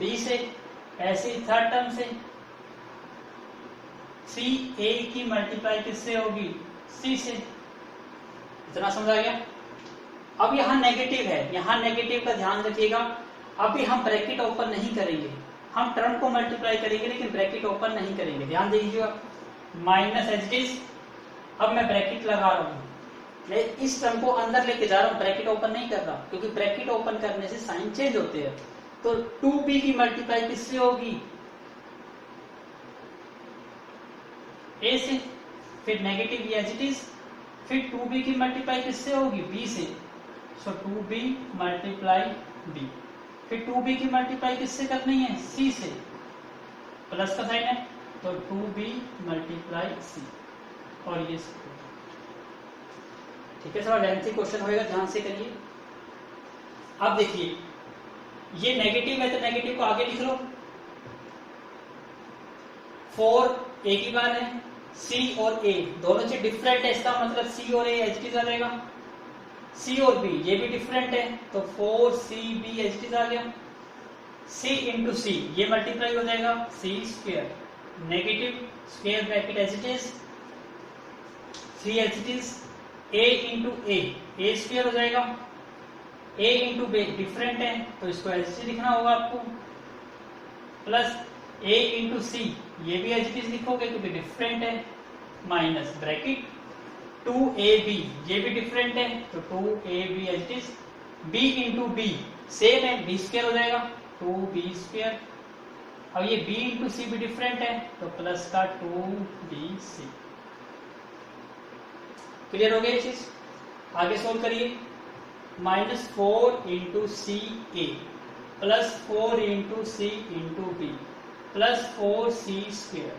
b से, ऐसे थर्ड टर्म से 3a की मल्टीप्लाई किससे होगी c से। इतना समझ आ गया? अब यहाँ नेगेटिव है, यहाँ नेगेटिव का ध्यान रखिएगा। अभी हम ब्रैकेट ओपन नहीं करेंगे, हम टर्म को मल्टीप्लाई करेंगे लेकिन ब्रैकेट ओपन नहीं करेंगे। ध्यान दीजिएगा, माइनस एज इट इज। अब मैं ब्रैकेट लगा रहा हूँ, मैं इस टर्म को अंदर लेके जा रहा हूँ, ब्रैकेट ओपन नहीं कर रहा, क्योंकि ब्रैकेट ओपन करने से साइन चेंज होते हैं। तो 2b की मल्टीप्लाई किससे होगी? a से, फिर नेगेटिव एज इट इज, फिर 2b की मल्टीप्लाई किससे होगी? b से, सो 2b मल्टीप्लाई b। फिर 2b की मल्टीप्लाई किससे करनी है? c से, प्लस का साइन है तो 2b मल्टीप्लाई c, और ये ठीक है। थोड़ा लेंथी क्वेश्चन होगा, ध्यान से करिए। अब देखिए, ये नेगेटिव है तो नेगेटिव को आगे लिख लो। 4 एक ही बार है, c और a दोनों चीज डिफरेंट है, इसका मतलब c और a एच टी आ जाएगा। c और b ये भी डिफरेंट है, तो 4cb एच टी आ गया। c इंटू सी, ये मल्टीप्लाई हो जाएगा c square, negative square bracket as it is, 3 as it is, a into a square हो जाएगा। a इंटू b डिफरेंट है तो इसको ऐसे लिखना होगा आपको, प्लस a इंटू सी, ये भी एज इट इज लिखोगे क्योंकि डिफरेंट है, माइनस ब्रैकेट 2ab, ये भी डिफरेंट है तो 2ab as it is, b into b same है, b स्क्वायर हो जाएगा 2b स्क्वायर। अब ये b इंटू सी भी डिफरेंट है तो प्लस का 2bc। क्लियर हो गया ये चीज? आगे सोल्व करिए। -4 into c a plus 4 into c into b plus 4c square,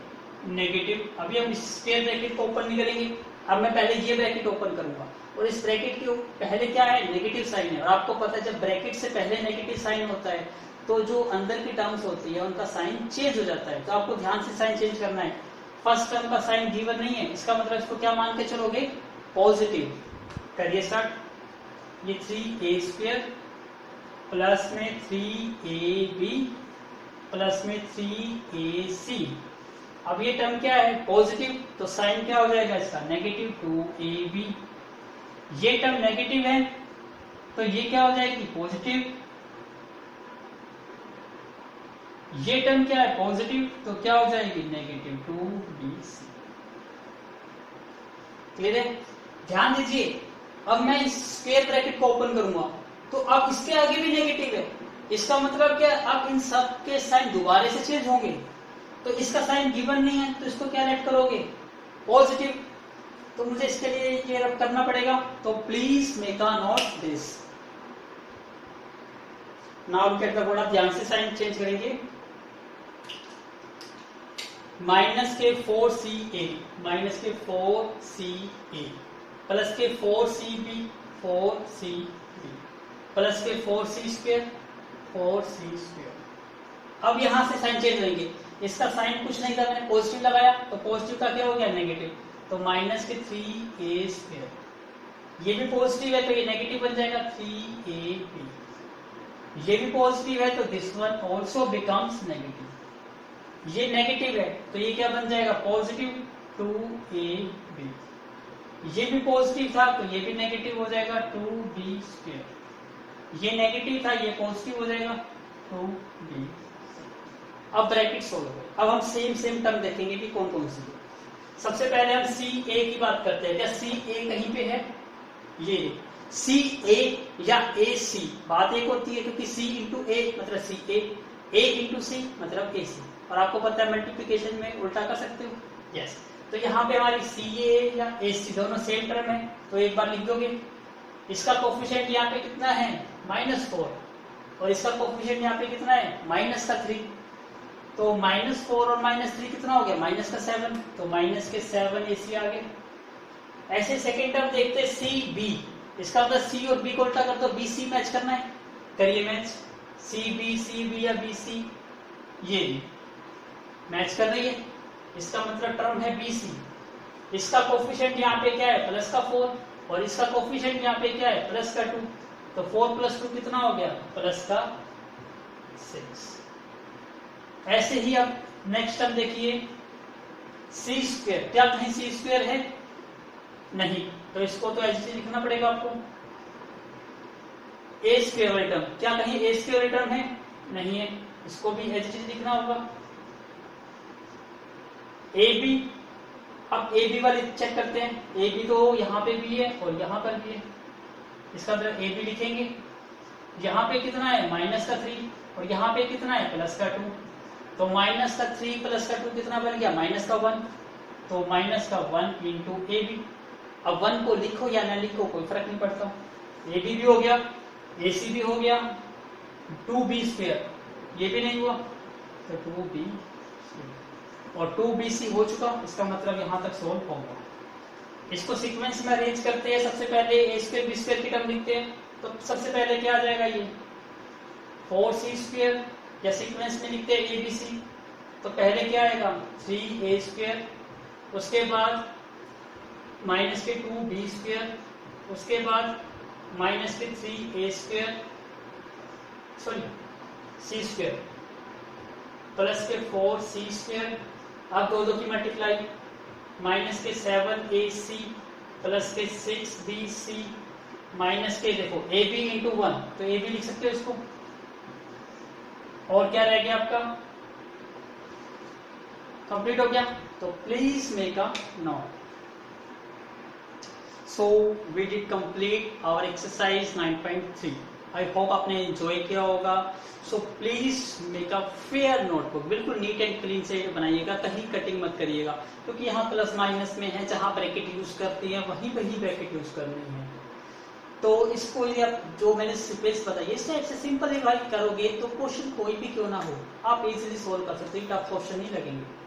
negative. अभी हम इस स्क्वायर ब्रैकेट को ओपन नहीं करेंगे, अब मैं पहले ये ब्रैकेट ओपन करूंगा, और इस ब्रैकेट के पहले क्या है? नेगेटिव साइन है। और आपको पता है जब ब्रैकेट से पहले नेगेटिव साइन होता है तो जो अंदर की टर्म्स होती है उनका साइन चेंज हो जाता है, तो आपको ध्यान से साइन चेंज करना है। फर्स्ट टर्म का साइन गिवन नहीं है, इसका मतलब इसको क्या मान के चलोगे? पॉजिटिव। करिए स्टार्ट। ये 3a स्क्वायर प्लस में 3ab प्लस में 3ac। अब ये टर्म क्या है? पॉजिटिव, तो साइन क्या हो जाएगा इसका? Negative 2ab। ये टर्म नेगेटिव है तो ये क्या हो जाएगी? पॉजिटिव। ये टर्म क्या है? पॉजिटिव, तो क्या हो जाएगी? Negative 2bc। क्लियर है? ध्यान दीजिए, अब मैं इस स्क्वायर ब्रैकेट को ओपन करूंगा तो अब इसके आगे भी नेगेटिव है, इसका मतलब क्या? अब इन सब के साइन दोबारा से चेंज होंगे, तो इसका साइन गिवन नहीं है तो इसको क्या रेड करोगे? पॉजिटिव। तो मुझे इसके लिए ये करना पड़ेगा, तो please make a note this. Now look at the board, ध्यान से साइन चेंज करेंगे। माइनस के 4ca माइनस के 4ca प्लस के 4cb 4cb प्लस के 4c स्क्वायर 4c स्क्वायर। अब यहां से साइन चेंज होंगे, इसका साइन कुछ नहीं था, मैंने पॉजिटिव लगाया तो पॉजिटिव का क्या हो गया? नेगेटिव, तो माइनस के 3a स्क्वायर, ये भी पॉजिटिव है तो ये नेगेटिव बन जाएगा 3ab। ये भी पॉजिटिव है तो this one also becomes negative. ये नेगेटिव है तो ये क्या बन जाएगा? Positive 2ab। ये भी पॉजिटिव था तो ये भी नेगेटिव हो जाएगा 2b स्क्वायर। ये नेगेटिव था, ये पॉजिटिव हो जाएगा 2b। अब ब्रैकेट सोल्व हो। अब हम सेम टर्म देखेंगे कि कौन कौन सी है। सबसे पहले हम ca की बात करते हैं। क्या ca कहीं पे है? ये ca या ac, बात एक होती है क्योंकि c इंटू a मतलब ca, a इंटू c मतलब ac, और आपको पता है मल्टीप्लिकेशन में उल्टा कर सकते हो। यस, तो यहाँ पे हमारी ca या ac दोनों सेम टर्म है, तो एक बार लिख दोगे। इसका कोफिशिएंट यहाँ पे कितना है? -4, और इसका कोफिशिएंट यहाँ पे कितना है? -3। तो -4 और -3 कितना हो गया? -7, तो -7 ac आ गया। ऐसे सेकेंड टर्म देखते हैं cb, इसका मतलब c और b को उल्टा कर दो, bc मैच करना है, करिए मैच। cb या bc, ये मैच कर रही है, इसका मतलब टर्म है bc। इसका कोफिशिएंट यहाँ पे क्या है? प्लस का 4, और इसका कोफिशिएंट यहाँ पे क्या है? प्लस का 2, तो 4 + 2 कितना हो गया? प्लस का 6। ऐसे ही अब नेक्स्ट टर्म देखिए, c स्क्वायर। क्या कहीं c स्क्वायर है? नहीं, तो इसको तो ऐसे लिखना पड़ेगा आपको। ए स्क्वायर वाली टर्म, क्या कहीं ए स्क्वायर वाली टर्म है? नहीं है, इसको भी एज इट इज लिखना होगा। ए बी, अब ए बी वाली चेक करते हैं, ए बी तो यहाँ पे भी है और यहाँ पर भी है, इसका मतलब ए बी लिखेंगे। यहाँ पे कितना है? माइनस का 3, और यहाँ पे कितना है? प्लस का 2। तो माइनस का 3 प्लस का 2 कितना बन गया? माइनस का 1। तो माइनस का 1 इंटू ए बी। अब 1 को लिखो या ना लिखो कोई फर्क नहीं पड़ता, ए बी भी हो गया, ए सी भी हो गया, 2b स्क्वायर ये भी नहीं हुआ तो 2b और 2bc हो चुका, इसका मतलब यहां तक सोल्व होगा। इसको सीक्वेंस में अरेंज करते हैं, सबसे पहले ए स्क्वायर बी स्क्वायर की टर्म लिखते हैं, तो सबसे पहले क्या आ जाएगा? ये 4c स्क्वायर, या सीक्वेंस में लिखते हैं abc, तो पहले क्या आएगा? 3a स्क्वायर, उसके बाद माइनस के 2b स्क्वायर, उसके बाद माइनस के 3a square, sorry c square, plus के 4c स्क्वायर, अब दो की मल्टीप्लाई, माइनस के 7ac प्लस के 6bc माइनस के देखो ab इंटू 1, तो ab लिख सकते हो इसको। और क्या रह गया आपका? कंप्लीट हो गया। तो please make a note. So we did complete our exercise 9.3। I hope आपने एंजॉय किया होगा। So please make a fair notebook, बिल्कुल नीट एंड क्लीन से बनाइएगा, कहीं कटिंग मत करिएगा, क्योंकि यहाँ प्लस माइनस में है, जहाँ ब्रैकेट यूज करती है वहीं ब्रैकेट यूज करनी है। तो इसको यदि आप जो मैंने स्टेप्स बताई इस टाइप से सिंपल रिवाइज करोगे तो क्वेश्चन कोई भी क्यों ना हो आप इजीली सोल्व कर सकते हो, टफ क्वेश्चन नहीं लगेंगे।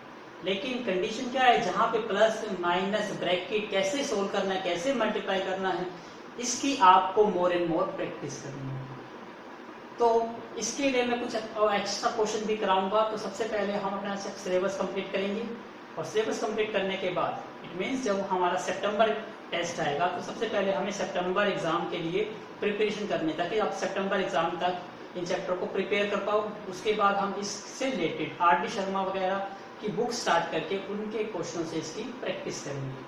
लेकिन कंडीशन क्या है? जहाँ पे प्लस माइनस ब्रैकेट कैसे सोल्व करना है, कैसे मल्टीप्लाई करना है, इसकी आपको मोर एंड मोर प्रैक्टिस करनी है। तो इसके लिए मैं कुछ एक्स्ट्रा क्वेश्चन भी कराऊंगा। तो सबसे पहले हम अपना सिलेबस कंप्लीट करेंगे, और सिलेबस कंप्लीट करने के बाद इट मीन्स जब हमारा सितंबर टेस्ट आएगा तो सबसे पहले हमें सितंबर एग्जाम के लिए प्रिपरेशन करनी है, ताकि आप सितंबर एग्जाम तक इन चैप्टर को प्रिपेयर कर पाओ। उसके बाद हम इससे रिलेटेड आर.डी. शर्मा वगैरह की बुक स्टार्ट करके उनके क्वेश्चनों से इसकी प्रैक्टिस करेंगे।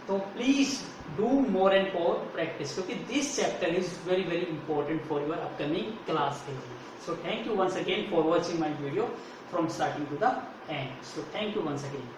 तो please do more and more practice, क्योंकि this chapter is very very important for your upcoming class के लिए। So thank you once again for watching my video from starting to the end. So thank you once again.